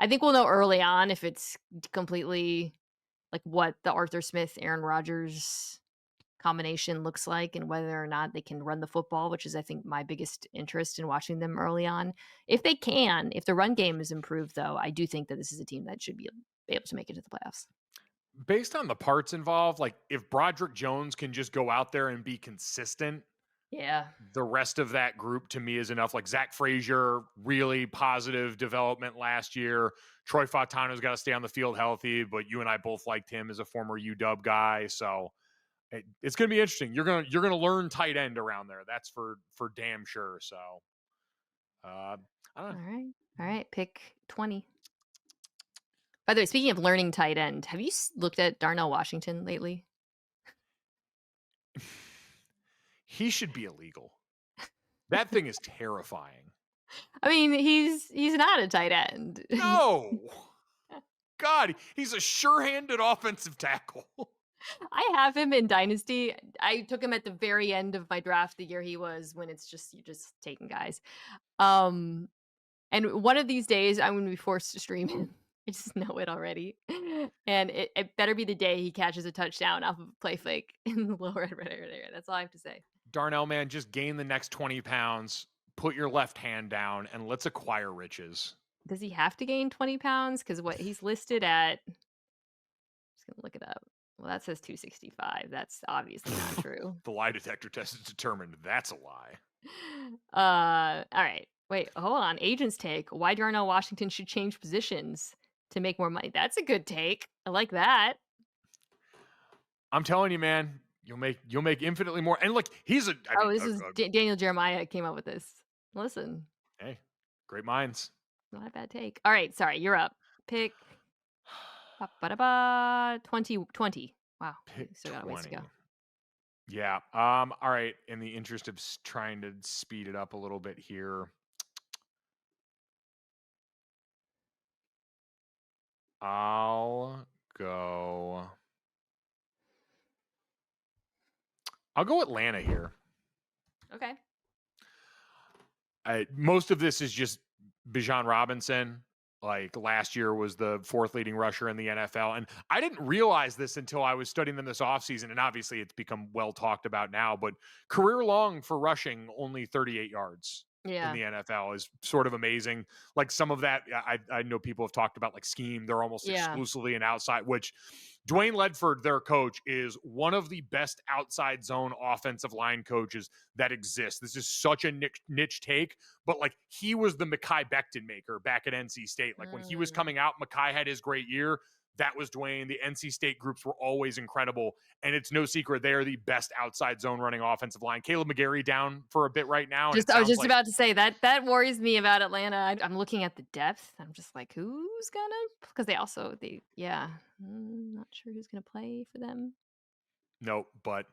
think we'll know early on if it's completely like what the Arthur Smith, Aaron Rodgers combination looks like and whether or not they can run the football, which is, I think, my biggest interest in watching them early on. If they can, if the run game is improved, though, I do think that this is a team that should be able to make it to the playoffs. Based on the parts involved, like if Broderick Jones can just go out there and be consistent, Yeah. the rest of that group to me is enough. Like Zach Frazier, really positive development last year. Troy Fautano's got to stay on the field healthy, but you and I both liked him as a former UW guy, so it's going to be interesting. You're gonna learn tight end around there. That's for damn sure. So I don't know. All right. Pick 20. By the way, speaking of learning tight end, have you looked at Darnell Washington lately? He should be illegal. That thing is terrifying. I mean, he's not a tight end. No. God, he's a sure-handed offensive tackle. I have him in Dynasty. I took him at the very end of my draft the year he was when it's just you're just taking guys. And one of these days I'm going to be forced to stream him. I just know it already. And it better be the day he catches a touchdown off of a play fake in the lower red area. That's all I have to say. Darnell, man, just gain the next 20 pounds, put your left hand down, and let's acquire riches. Does he have to gain 20 pounds? Because what he's listed at, I'm just going to look it up. Well, that says 265. That's obviously not true. The lie detector test has determined that's a lie. All right. Wait, hold on. Agent's take. Why Darnell Washington should change positions to make more money. That's a good take. I like that. I'm telling you, man, you'll make infinitely more. And look, he's a. Daniel Jeremiah came up with this. Listen. Hey, great minds. Not a bad take. All right, sorry, you're up. Pick 2020. Wow. Pick still got a ways to go. Yeah. All right. In the interest of trying to speed it up a little bit here. I'll go Atlanta here. Okay. Most of this is just Bijan Robinson. Like last year was the fourth leading rusher in the NFL. And I didn't realize this until I was studying them this offseason. And obviously it's become well talked about now, but career long for rushing only 38 yards. In the NFL is sort of amazing. Like some of that, I know people have talked about like scheme. They're almost exclusively an outside, which Dwayne Ledford, their coach, is one of the best outside zone offensive line coaches that exists. This is such a niche take, but like he was the Mekhi Becton maker back at NC State. Like when he was coming out, Mekhi had his great year. That was Dwayne. The NC State groups were always incredible. And it's no secret they are the best outside zone running offensive line. Caleb McGarry down for a bit right now. I was just about to say that worries me about Atlanta. I'm looking at the depth. I'm just like, who's gonna? Because not sure who's gonna play for them. No, but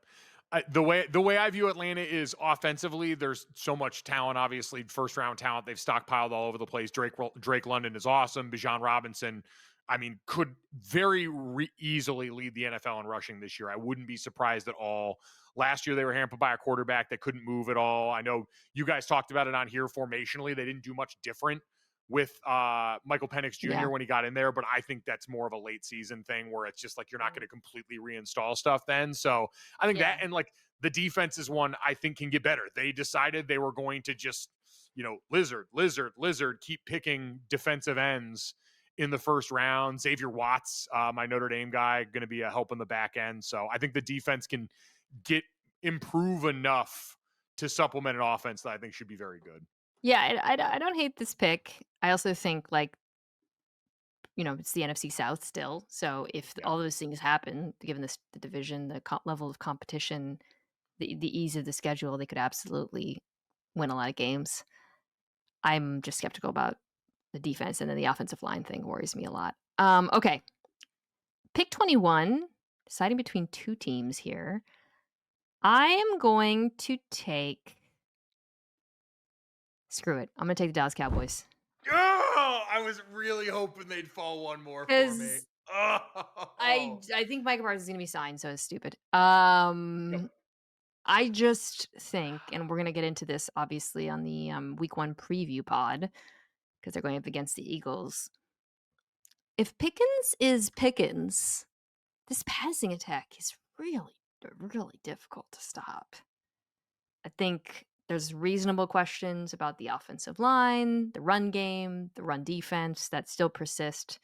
the way I view Atlanta is offensively, there's so much talent. Obviously, first round talent. They've stockpiled all over the place. Drake London is awesome. Bijan Robinson, I mean, could very easily lead the NFL in rushing this year. I wouldn't be surprised at all. Last year, they were hampered by a quarterback that couldn't move at all. I know you guys talked about it on here formationally. They didn't do much different with Michael Penix Jr. when he got in there, but I think that's more of a late season thing where it's just like you're not going to completely reinstall stuff then. So I think that, and like the defense is one I think can get better. They decided they were going to just, lizard, keep picking defensive ends in the first round. Xavier Watts, my Notre Dame guy, going to be a help in the back end. So I think the defense can improve enough to supplement an offense that I think should be very good. Yeah, I don't hate this pick. I also think it's the NFC South still. So if Yeah. all those things happen, given this the division, the level of competition, the ease of the schedule, they could absolutely win a lot of games. I'm just skeptical about the defense, and then the offensive line thing worries me a lot. Okay, pick 21. Deciding between two teams here. I am going to take. Screw it. I'm going to take the Dallas Cowboys Oh, I was really hoping they'd fall one more for me. because Oh. I think Micah Parsons is going to be signed, so it's stupid. Yep. I just think, and we're going to get into this obviously on the week 1 preview pod because they're going up against the Eagles. If Pickens is Pickens, this passing attack is really, really difficult to stop. I think there's reasonable questions about the offensive line, the run game, the run defense that still persist.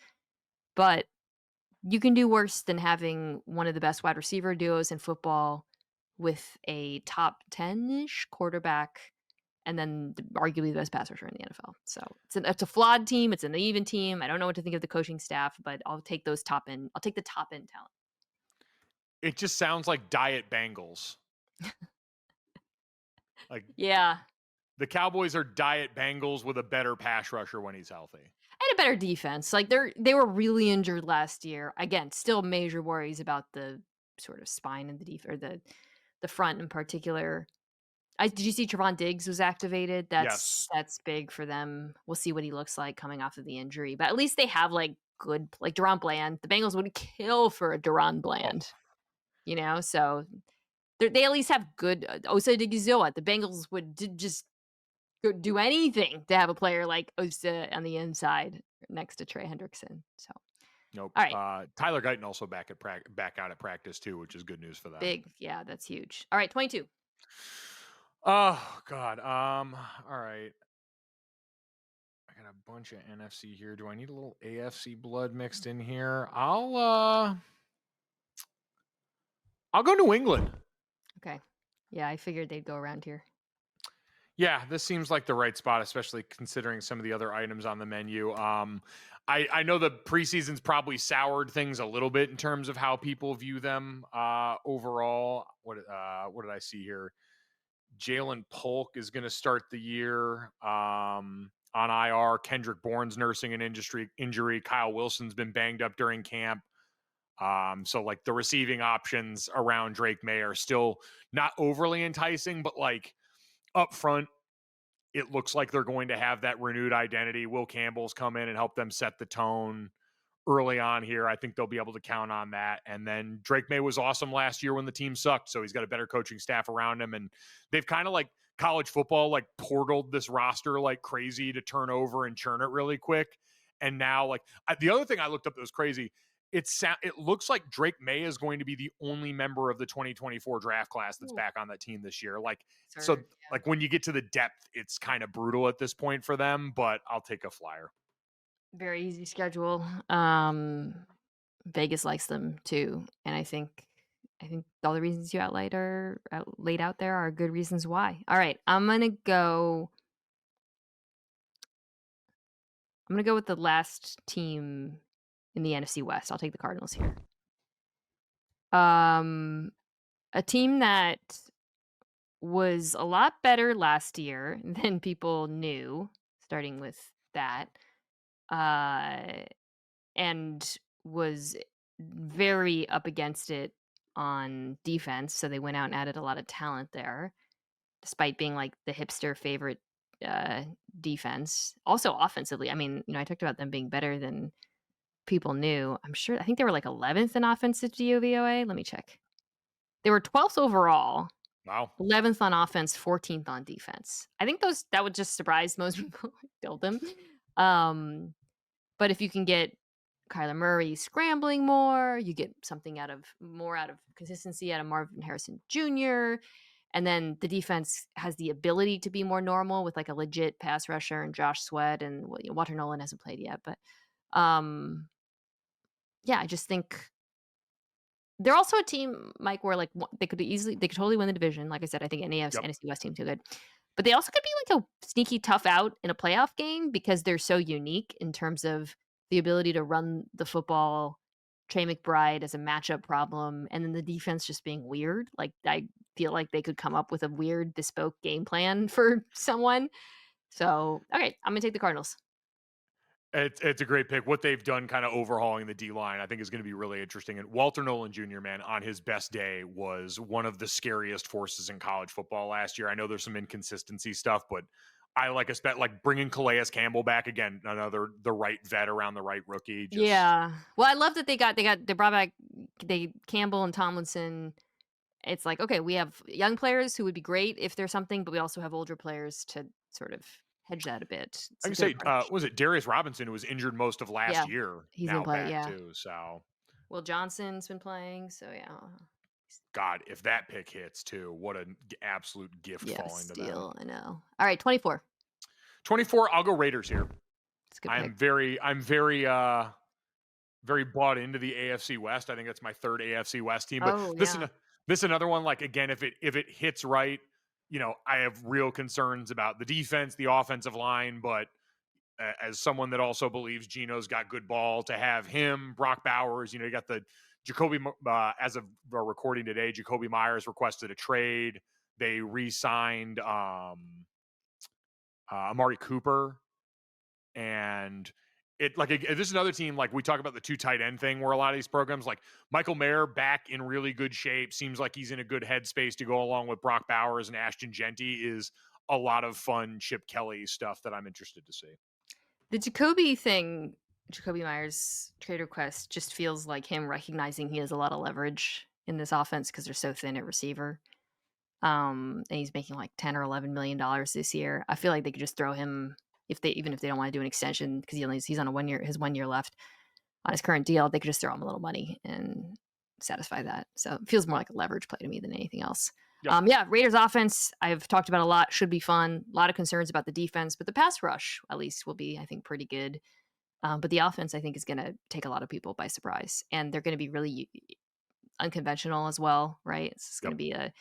But you can do worse than having one of the best wide receiver duos in football with a top 10-ish quarterback and then arguably the best pass rusher in the NFL. So it's a flawed team. It's an even team. I don't know what to think of the coaching staff, but I'll take those top end. I'll take the top end talent. It just sounds like diet Bengals. Like Yeah. the Cowboys are diet Bengals with a better pass rusher when he's healthy. And a better defense. Like they were really injured last year. Again, still major worries about the sort of spine and the or the front in particular. Did you see Trevon Diggs was activated? Yes. That's big for them. We'll see what he looks like coming off of the injury. But at least they have good Deron Bland. The Bengals would kill for a Deron Bland. Oh. So they at least have good Osa Odighizuwa. The Bengals would just do anything to have a player like Osa on the inside next to Trey Hendrickson. So Nope. all right. Tyler Guyton also back out at practice too, which is good news for them. Big. Yeah, that's huge. All right, 22. Oh God. All right. I got a bunch of NFC here. Do I need a little AFC blood mixed in here? I'll go New England. Okay. Yeah, I figured they'd go around here. Yeah, this seems like the right spot, especially considering some of the other items on the menu. I know the preseason's probably soured things a little bit in terms of how people view them overall. What did I see here? Jalen Polk is going to start the year on IR. Kendrick Bourne's nursing an injury. Kyle Wilson's been banged up during camp. So like the receiving options around Drake May are still not overly enticing, but like up front, it looks like they're going to have that renewed identity. Will Campbell's come in and help them set the tone early on here. I think they'll be able to count on that. And then Drake May was awesome last year when the team sucked. So he's got a better coaching staff around him. And they've kind of like college football, like portaled this roster like crazy to turn over and churn it really quick. And now like the other thing I looked up that was crazy, it looks like Drake May is going to be the only member of the 2024 draft class that's back on that team this year. Like, like when you get to the depth, it's kind of brutal at this point for them, but I'll take a flyer. Very easy schedule. Vegas likes them too, and I think all the reasons you laid out there are good reasons why. All right, I'm gonna go with the last team in the NFC West. I'll take the Cardinals here. A team that was a lot better last year than people knew, starting with that, and was very up against it on defense. So they went out and added a lot of talent there, despite being like the hipster favorite defense. Also offensively, I mean, I talked about them being better than people knew. I think they were like 11th in offensive DVOA. Let me check. They were 12th overall. Wow. 11th on offense, 14th on defense. I think that would just surprise most people who build them. But if you can get Kyler Murray scrambling more, you get something out of consistency out of Marvin Harrison Jr. And then the defense has the ability to be more normal with like a legit pass rusher and Josh Sweat, and Walter Nolan hasn't played yet, but yeah, I just think they're also a team, Mike, where like they could totally win the division. Like I said, I think NFC West team too good, but they also could be like a sneaky tough out in a playoff game because they're so unique in terms of the ability to run the football, Trey McBride as a matchup problem, and then the defense just being weird. Like, I feel like they could come up with a weird bespoke game plan for someone. So, okay, I'm gonna take the Cardinals. It's a great pick. What they've done kind of overhauling the D line, I think is going to be really interesting. And Walter Nolan Jr., man, on his best day was one of the scariest forces in college football last year. I know there's some inconsistency stuff, but I like bringing Calais Campbell back again, another the right vet around the right rookie. Just Yeah. Well, I love that they brought back they Campbell and Tomlinson. It's like, okay, we have young players who would be great if there's something, but we also have older players to sort of hedge that a bit. It's I a can good say, approach. was it Darius Robinson who was injured most of last Yeah. year? He's been Now playing, back yeah. too. So Will Johnson's been playing, so yeah. God, if that pick hits too, what an absolute gift Yeah, falling to them. steal, I know. All right, 24. 24, I'll go Raiders here. It's a good pick. I'm very bought into the AFC West. I think that's my third AFC West team. But Oh, this yeah. this another one. Like again, if it hits right, I have real concerns about the defense, the offensive line. But as someone that also believes Geno's got good ball, to have him, Brock Bowers, you got the Jacoby. As of our recording today, Jacoby Myers requested a trade. They re-signed Amari Cooper. And this is another team, like we talk about the two tight end thing, where a lot of these programs, like Michael Mayer back in really good shape, seems like he's in a good headspace to go along with Brock Bowers and Ashton Genty, is a lot of fun Chip Kelly stuff that I'm interested to see. The Jacoby thing, Jacoby Myers trade request, just feels like him recognizing he has a lot of leverage in this offense because they're so thin at receiver. And he's making like 10 or $11 million this year. I feel like they could just throw him even if they don't want to do an extension because he's on his 1 year left on his current deal. They could just throw him a little money and satisfy that. So it feels more like a leverage play to me than anything else. Yep. Yeah, Raiders offense, I've talked about a lot, should be fun. A lot of concerns about the defense, but the pass rush at least will be, I think, pretty good. But the offense, I think, is going to take a lot of people by surprise, and they're going to be really unconventional as well, right? It's going to be a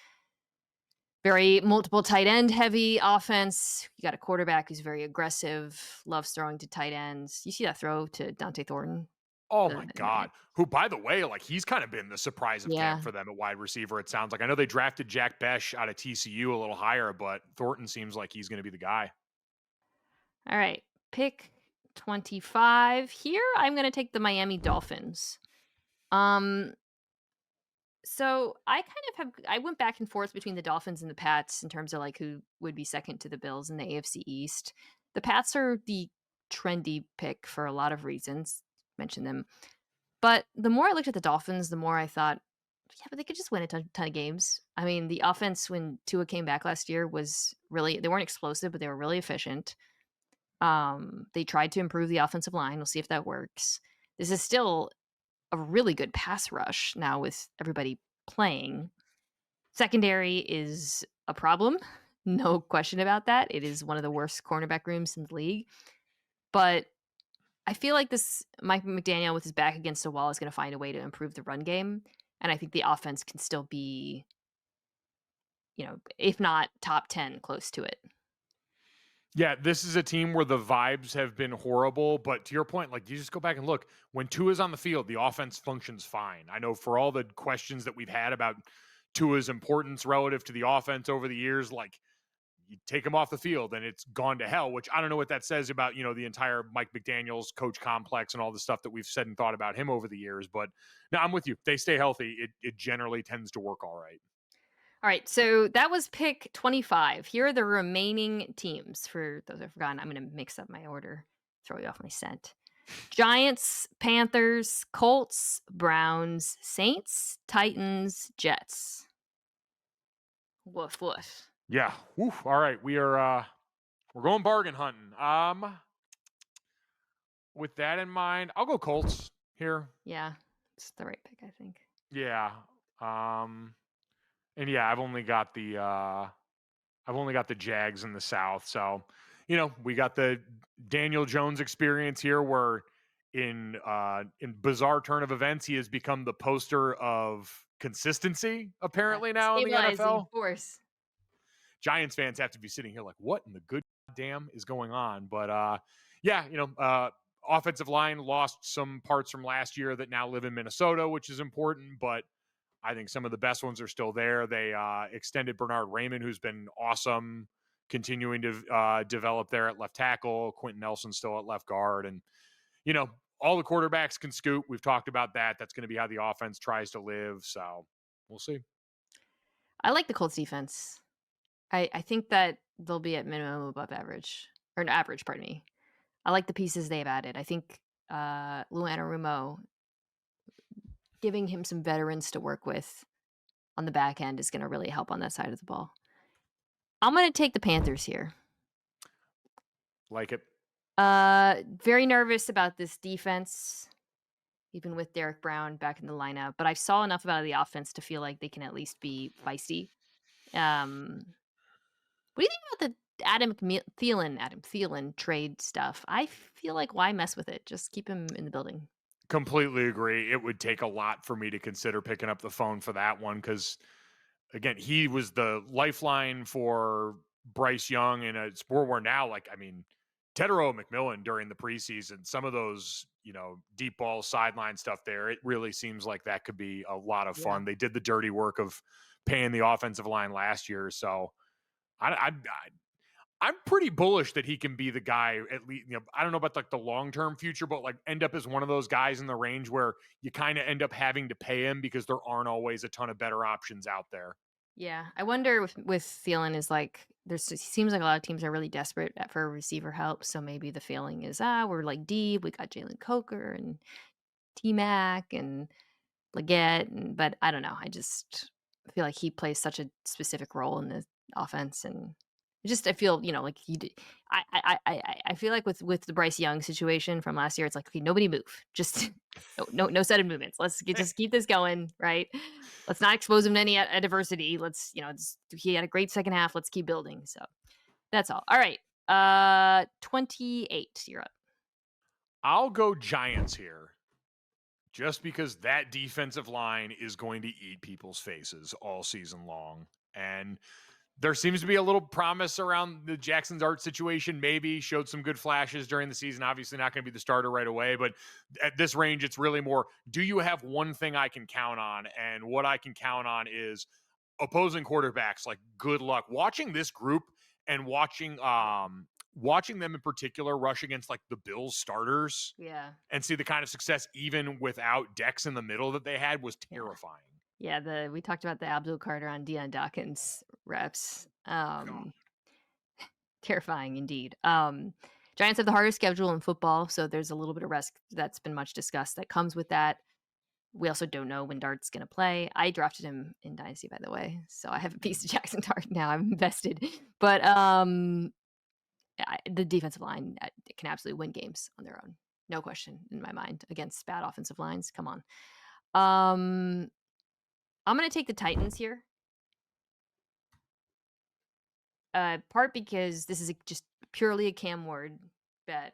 very multiple tight end heavy offense. You got a quarterback who's very aggressive, loves throwing to tight ends. You see that throw to Dante Thornton? Oh my God. Who, by the way, like he's kind of been the surprise of camp for them at wide receiver. It sounds like, I know they drafted Jack Besh out of TCU a little higher, but Thornton seems like he's going to be the guy. All right. Pick 25. Here, I'm going to take the Miami Dolphins. So I went back and forth between the Dolphins and the Pats in terms of like who would be second to the Bills in the AFC East. The Pats are the trendy pick for a lot of reasons. Mentioned them. But the more I looked at the Dolphins, the more I thought, yeah, but they could just win a ton of games. I mean, the offense when Tua came back last year was really, they weren't explosive, but they were really efficient. They tried to improve the offensive line. We'll see if that works. This is still a really good pass rush now with everybody playing. Secondary is a problem. No question about that. It is one of the worst cornerback rooms in the league. But I feel like this Mike McDaniel with his back against a wall is going to find a way to improve the run game. And I think the offense can still be, if not top 10, close to it. Yeah, this is a team where the vibes have been horrible, but to your point, like you just go back and look, when Tua's on the field, the offense functions fine. I know for all the questions that we've had about Tua's importance relative to the offense over the years, like you take him off the field and it's gone to hell, which I don't know what that says about, the entire Mike McDaniels coach complex and all the stuff that we've said and thought about him over the years. But no, I'm with you. If they stay healthy, it generally tends to work all right. All right, so that was pick 25. Here are the remaining teams. For those I've forgotten, I'm going to mix up my order, throw you off my scent. Giants, Panthers, Colts, Browns, Saints, Titans, Jets. Woof, woof. Yeah. Woof. All right. We're going bargain hunting. With that in mind, I'll go Colts here. Yeah, it's the right pick, I think. Yeah. And yeah, I've only got the Jags in the South. So, we got the Daniel Jones experience here where in bizarre turn of events, he has become the poster of consistency apparently now in the NFL. Force. Giants fans have to be sitting here like, what in the good damn is going on? But offensive line lost some parts from last year that now live in Minnesota, which is important, but I think some of the best ones are still there. They extended Bernard Raymond, who's been awesome, continuing to develop there at left tackle. Quentin Nelson still at left guard. And, all the quarterbacks can scoot. We've talked about that. That's going to be how the offense tries to live. So we'll see. I like the Colts defense. I think that they'll be at minimum above average, or an average, pardon me. I like the pieces they've added. I think Lou Anarumo, giving him some veterans to work with on the back end is going to really help on that side of the ball. I'm going to take the Panthers here. Like it. Very nervous about this defense, even with Derek Brown back in the lineup. But I saw enough about the offense to feel like they can at least be feisty. What do you think about the Adam Thielen trade stuff? I feel like why mess with it? Just keep him in the building. Completely agree. It would take a lot for me to consider picking up the phone for that one because, again, he was the lifeline for Bryce Young in a sport where now, Tedero McMillan during the preseason, some of those, deep ball sideline stuff there, it really seems like that could be a lot of fun. Yeah. They did the dirty work of paying the offensive line last year. So I'm pretty bullish that he can be the guy at least, I don't know about the long-term future, but end up as one of those guys in the range where you kind of end up having to pay him because there aren't always a ton of better options out there. Yeah. I wonder with Thielen is it seems like a lot of teams are really desperate for receiver help. So maybe the feeling is, we're deep. We got Jalen Coker and T-Mac and Leggett. But I don't know. I just feel like he plays such a specific role in the offense. And I feel, like he did. I feel like with the Bryce Young situation from last year, it's like, okay, nobody move. Just no sudden movements. Let's just keep this going, right? Let's not expose him to any adversity. Let's, he had a great second half. Let's keep building. So that's all. All right. 28. You're up. I'll go Giants here just because that defensive line is going to eat people's faces all season long. And there seems to be a little promise around the Jackson Dart situation. Maybe showed some good flashes during the season. Obviously not going to be the starter right away, but at this range, it's really more, do you have one thing I can count on? And what I can count on is opposing quarterbacks. Good luck watching this group and watching them in particular rush against the Bills starters. Yeah. And see the kind of success even without Dex in the middle that they had was terrifying. Yeah, we talked about the Abdul Carter on Deion Dawkins reps. Terrifying indeed. Giants have the hardest schedule in football, so there's a little bit of risk that's been much discussed that comes with that. We also don't know when Dart's going to play. I drafted him in Dynasty, by the way, so I have a piece of Jackson Dart now. I'm invested. But the defensive line can absolutely win games on their own. No question in my mind against bad offensive lines. Come on. I'm going to take the Titans here. Part because this is just purely a Cam Ward bet.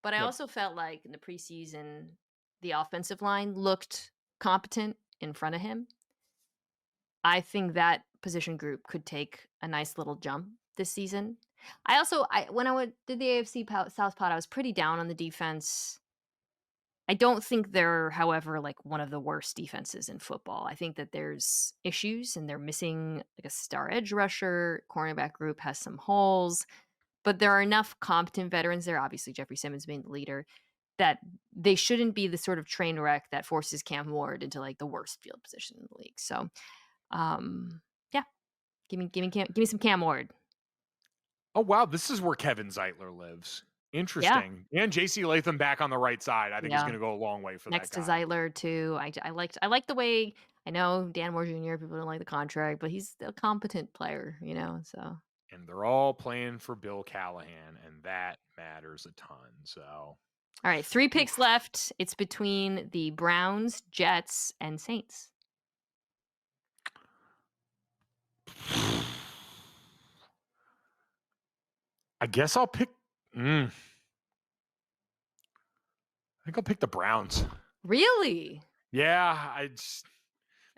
But I also felt like in the preseason, the offensive line looked competent in front of him. I think that position group could take a nice little jump this season. When I did the AFC South pod, I was pretty down on the defense. I don't think they're, however, one of the worst defenses in football. I think that there's issues and they're missing a star edge rusher. Cornerback group has some holes, but there are enough competent veterans there, obviously Jeffrey Simmons being the leader, that they shouldn't be the sort of train wreck that forces Cam Ward into the worst field position in the league. So, yeah, give me some Cam Ward. Oh, wow. This is where Kevin Zeitler lives. Interesting. Yeah. And JC Latham back on the right side. I think he's going to go a long way for next that guy. To Zeitler too. I like the way, I know Dan Moore Jr. people don't like the contract, but he's a competent player, so. And they're all playing for Bill Callahan, and that matters a ton. So, all right, 3 picks left. It's between the Browns, Jets, and Saints. I guess I'll pick. I think I'll pick the Browns. Really? Yeah, I just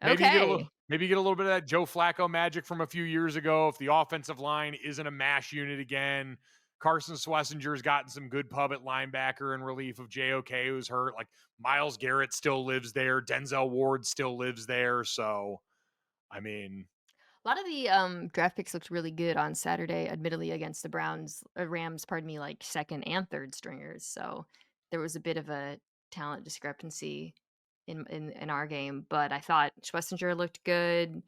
maybe get a little bit of that Joe Flacco magic from a few years ago. If the offensive line isn't a mash unit again, Carson Schlesinger's gotten some good pub at linebacker in relief of JOK, who's hurt. Like Myles Garrett still lives there. Denzel Ward still lives there. So, I mean, A lot of the draft picks looked really good on Saturday, admittedly against the Rams, pardon me, like second and third stringers. So there was a bit of a talent discrepancy in our game, but I thought Schlesinger looked good.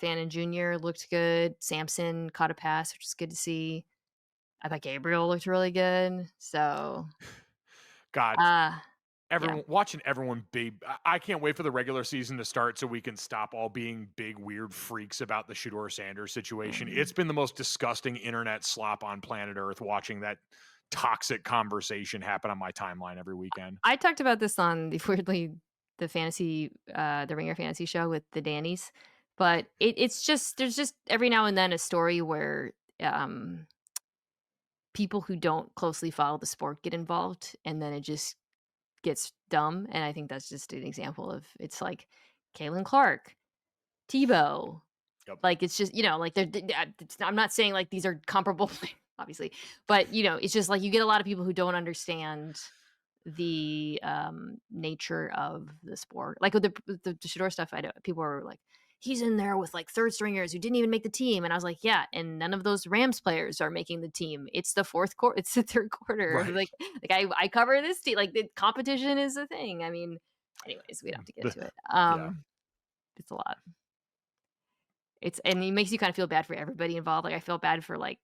Fannin Jr. looked good. Sampson caught a pass, which is good to see. I thought Gabriel looked really good. So, God, yeah. watching everyone be. I can't wait for the regular season to start so we can stop all being big weird freaks about the Shedeur Sanders situation. It's been the most disgusting internet slop on planet Earth watching that toxic conversation happen on my timeline every weekend. I talked about this on the fantasy, the Ringer fantasy show with the Dannies, but it's just there's just every now and then a story where people who don't closely follow the sport get involved, and then it just gets dumb. And I think that's just an example of it's like Kalen Clark, Tebow. Yep. Like it's just like I'm not saying like these are comparable, obviously, but it's just like you get a lot of people who don't understand the nature of the sport. Like with the Shador stuff, I know people were like, he's in there with like third stringers who didn't even make the team, and I was like, yeah, and none of those Rams players are making the team. It's the fourth quarter. It's the third quarter. Right. Like I cover this team. Like the competition is a thing. I mean, anyways, we don't have to get into it. Yeah. It's a lot. And it makes you kind of feel bad for everybody involved. Like I feel bad for like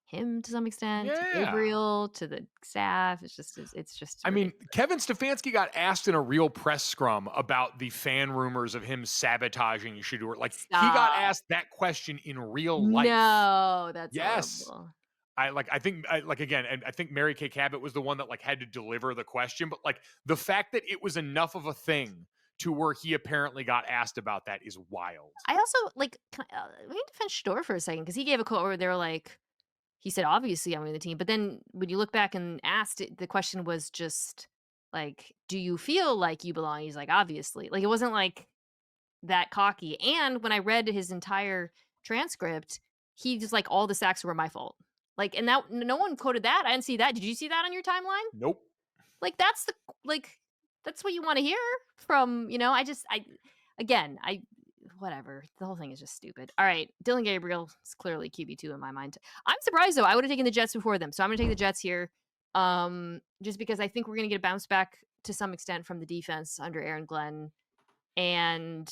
him to some extent, to Gabriel, to the staff. It's just I mean, Kevin Stefanski got asked in a real press scrum about the fan rumors of him sabotaging Shedeur. Like he got asked that question in real life. No, that's horrible. I think Mary Kay Cabot was the one that like had to deliver the question, but like the fact that it was enough of a thing to where he apparently got asked about that is wild. I also like let me defend Shedeur for a second, because he gave a quote where they were like, he said, obviously I'm winning the team. But then when you look back and asked it, the question was just like, do you feel like you belong? He's like, obviously. Like it wasn't like that cocky. And when I read his entire transcript, he just like, all the sacks were my fault. Like, and that no one quoted that. I didn't see that. Did you see that on your timeline? Nope. Like that's what you want to hear from, whatever. The whole thing is just stupid. All right. Dylan Gabriel is clearly QB2 in my mind. I'm surprised though. I would have taken the Jets before them. So I'm going to take the Jets here. Just because I think we're going to get a bounce back to some extent from the defense under Aaron Glenn. And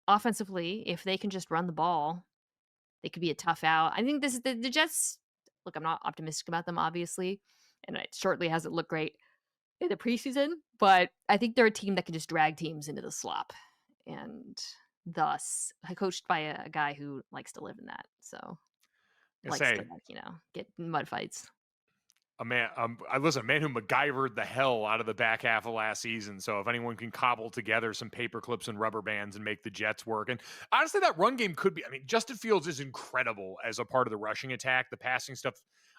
offensively, if they can just run the ball, they could be a tough out. I think this is the Jets. Look, I'm not optimistic about them, obviously. And it shortly hasn't looked great in the preseason, but I think they're a team that can just drag teams into the slop, and thus coached by a guy who likes to live in that. So likes to get in mud fights. A man who MacGyvered the hell out of the back half of last season. So if anyone can cobble together some paper clips and rubber bands and make the Jets work, and honestly, that run game could be. I mean, Justin Fields is incredible as a part of the rushing attack. The passing stuff,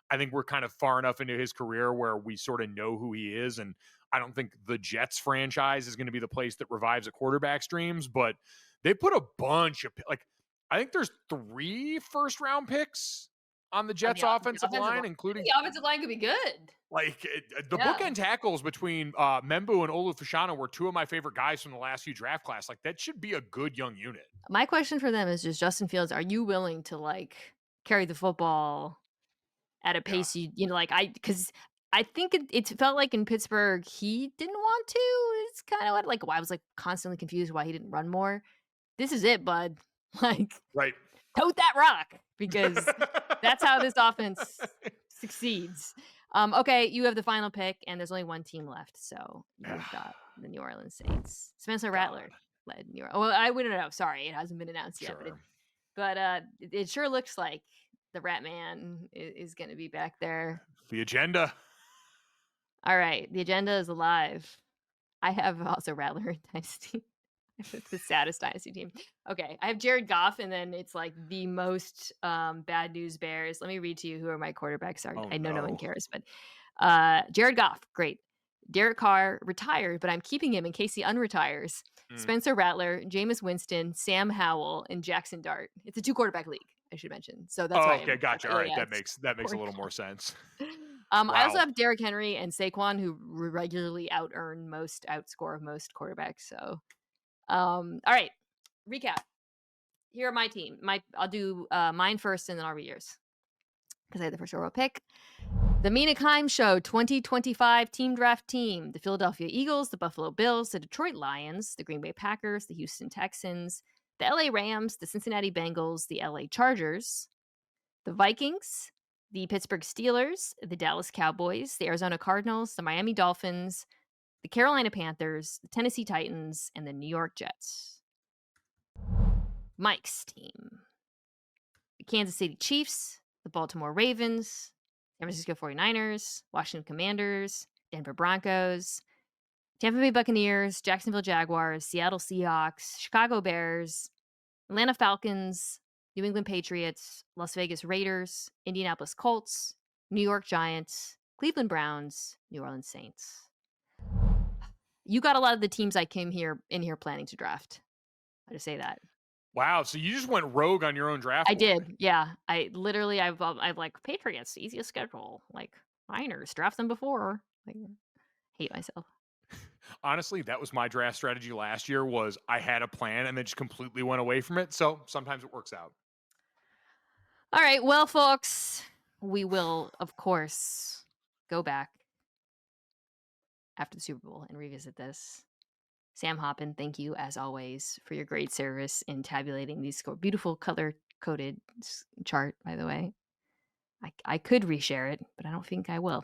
I think we're kind of far enough into his career where we sort of know who he is. And I don't think the Jets franchise is going to be the place that revives a quarterback's dreams, but they put a bunch of, like, I think there's 3 first-round picks on the Jets offensive line, including... The offensive line could be good. Like, the bookend tackles between Membu and Olu Fashanu were 2 of my favorite guys from the last few draft class. Like, that should be a good young unit. My question for them is just, Justin Fields, are you willing to, like, carry the football at a pace because I think it felt like in Pittsburgh he didn't want to. It's kind of like I was like constantly confused why he didn't run more. This is it, bud. Like, right, tote that rock, because that's how this offense succeeds. Okay, you have the final pick, and there's only one team left, so you've got the New Orleans Saints. Spencer Rattler led New Orleans. Well, I wouldn't know. Sorry, it hasn't been announced yet, but it sure looks like the Rat Man is going to be back there. The agenda. All right. The agenda is alive. I have also Rattler Dynasty. It's the saddest Dynasty team. Okay. I have Jared Goff, and then it's like the most bad news bears. Let me read to you who are my quarterbacks. I know no one cares, but Jared Goff, great. Derek Carr retired, but I'm keeping him in case he unretires. Spencer Rattler, Jameis Winston, Sam Howell, and Jackson Dart. It's a 2-quarterback league. I should mention. So that's why. Okay, gotcha. All right, that makes a little Oregon. more sense. I also Wow. have Derrick Henry and Saquon, who regularly outscore most quarterbacks. So, all right, recap. Here are my team. I'll do mine first, and then I'll read yours because I had the first overall pick. The Mina Show 2025 team draft team: the Philadelphia Eagles, the Buffalo Bills, the Detroit Lions, the Green Bay Packers, the Houston Texans, the LA Rams, the Cincinnati Bengals, the LA Chargers, the Vikings, the Pittsburgh Steelers, the Dallas Cowboys, the Arizona Cardinals, the Miami Dolphins, the Carolina Panthers, the Tennessee Titans, and the New York Jets. Mike's team: the Kansas City Chiefs, the Baltimore Ravens, San Francisco 49ers, Washington Commanders, Denver Broncos, Tampa Bay Buccaneers, Jacksonville Jaguars, Seattle Seahawks, Chicago Bears, Atlanta Falcons, New England Patriots, Las Vegas Raiders, Indianapolis Colts, New York Giants, Cleveland Browns, New Orleans Saints. You got a lot of the teams I came in here planning to draft. I just say that. Wow, so you just went rogue on your own draft I board. did, yeah. I've like Patriots, easiest schedule. Like Niners, draft them before. Like, hate myself. Honestly, that was my draft strategy last year. Was I had a plan and then just completely went away from it. So sometimes it works out. All right, well, folks, we will, of course, go back after the Super Bowl and revisit this. Sam Hoppin, thank you, as always, for your great service in tabulating these beautiful color-coded chart, by the way. I could reshare it, but I don't think I will.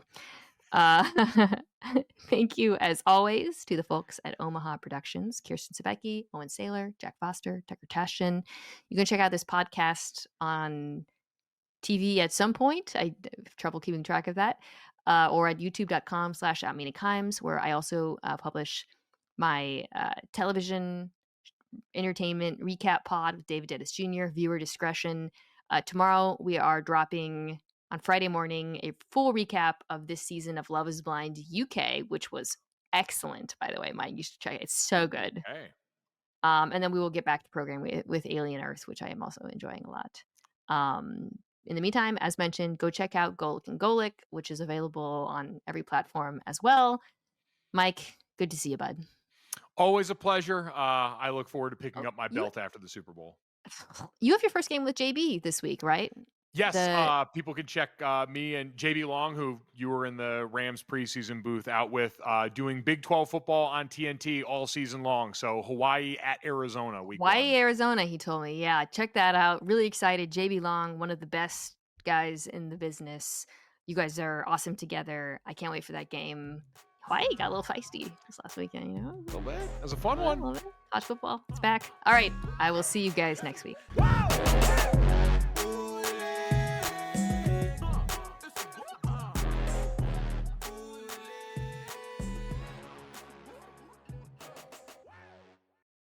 Thank you, as always, to the folks at Omaha Productions, Kirsten Sebecki, Owen Saylor, Jack Foster, Tucker Taschen. You can check out this podcast on TV at some point. I have trouble keeping track of that. Or at youtube.com/@MinaKimes, where I also publish my television entertainment recap pod with David Dennis Jr. Viewer discretion. Tomorrow we are dropping on Friday morning a full recap of this season of Love is Blind UK, which was excellent, by the way. Mike, you should check it. It's so good. Hey. And then we will get back to programming with Alien Earth, which I am also enjoying a lot. In the meantime, as mentioned, go check out Golic and Golic, which is available on every platform as well. Mike, good to see you, bud. Always a pleasure. I look forward to picking up my belt after the Super Bowl. You have your first game with JB this week, right? Yes, people can check me and JB Long, who you were in the Rams preseason booth out with, doing Big 12 football on TNT all season long. So Hawaii at Arizona week one. Arizona, he told me. Yeah, check that out. Really excited. JB Long, one of the best guys in the business. You guys are awesome together. I can't wait for that game. Hawaii got a little feisty this last weekend, you know? A little bit. It was a fun one. A little bit. College football. It's back. All right. I will see you guys next week. Wow.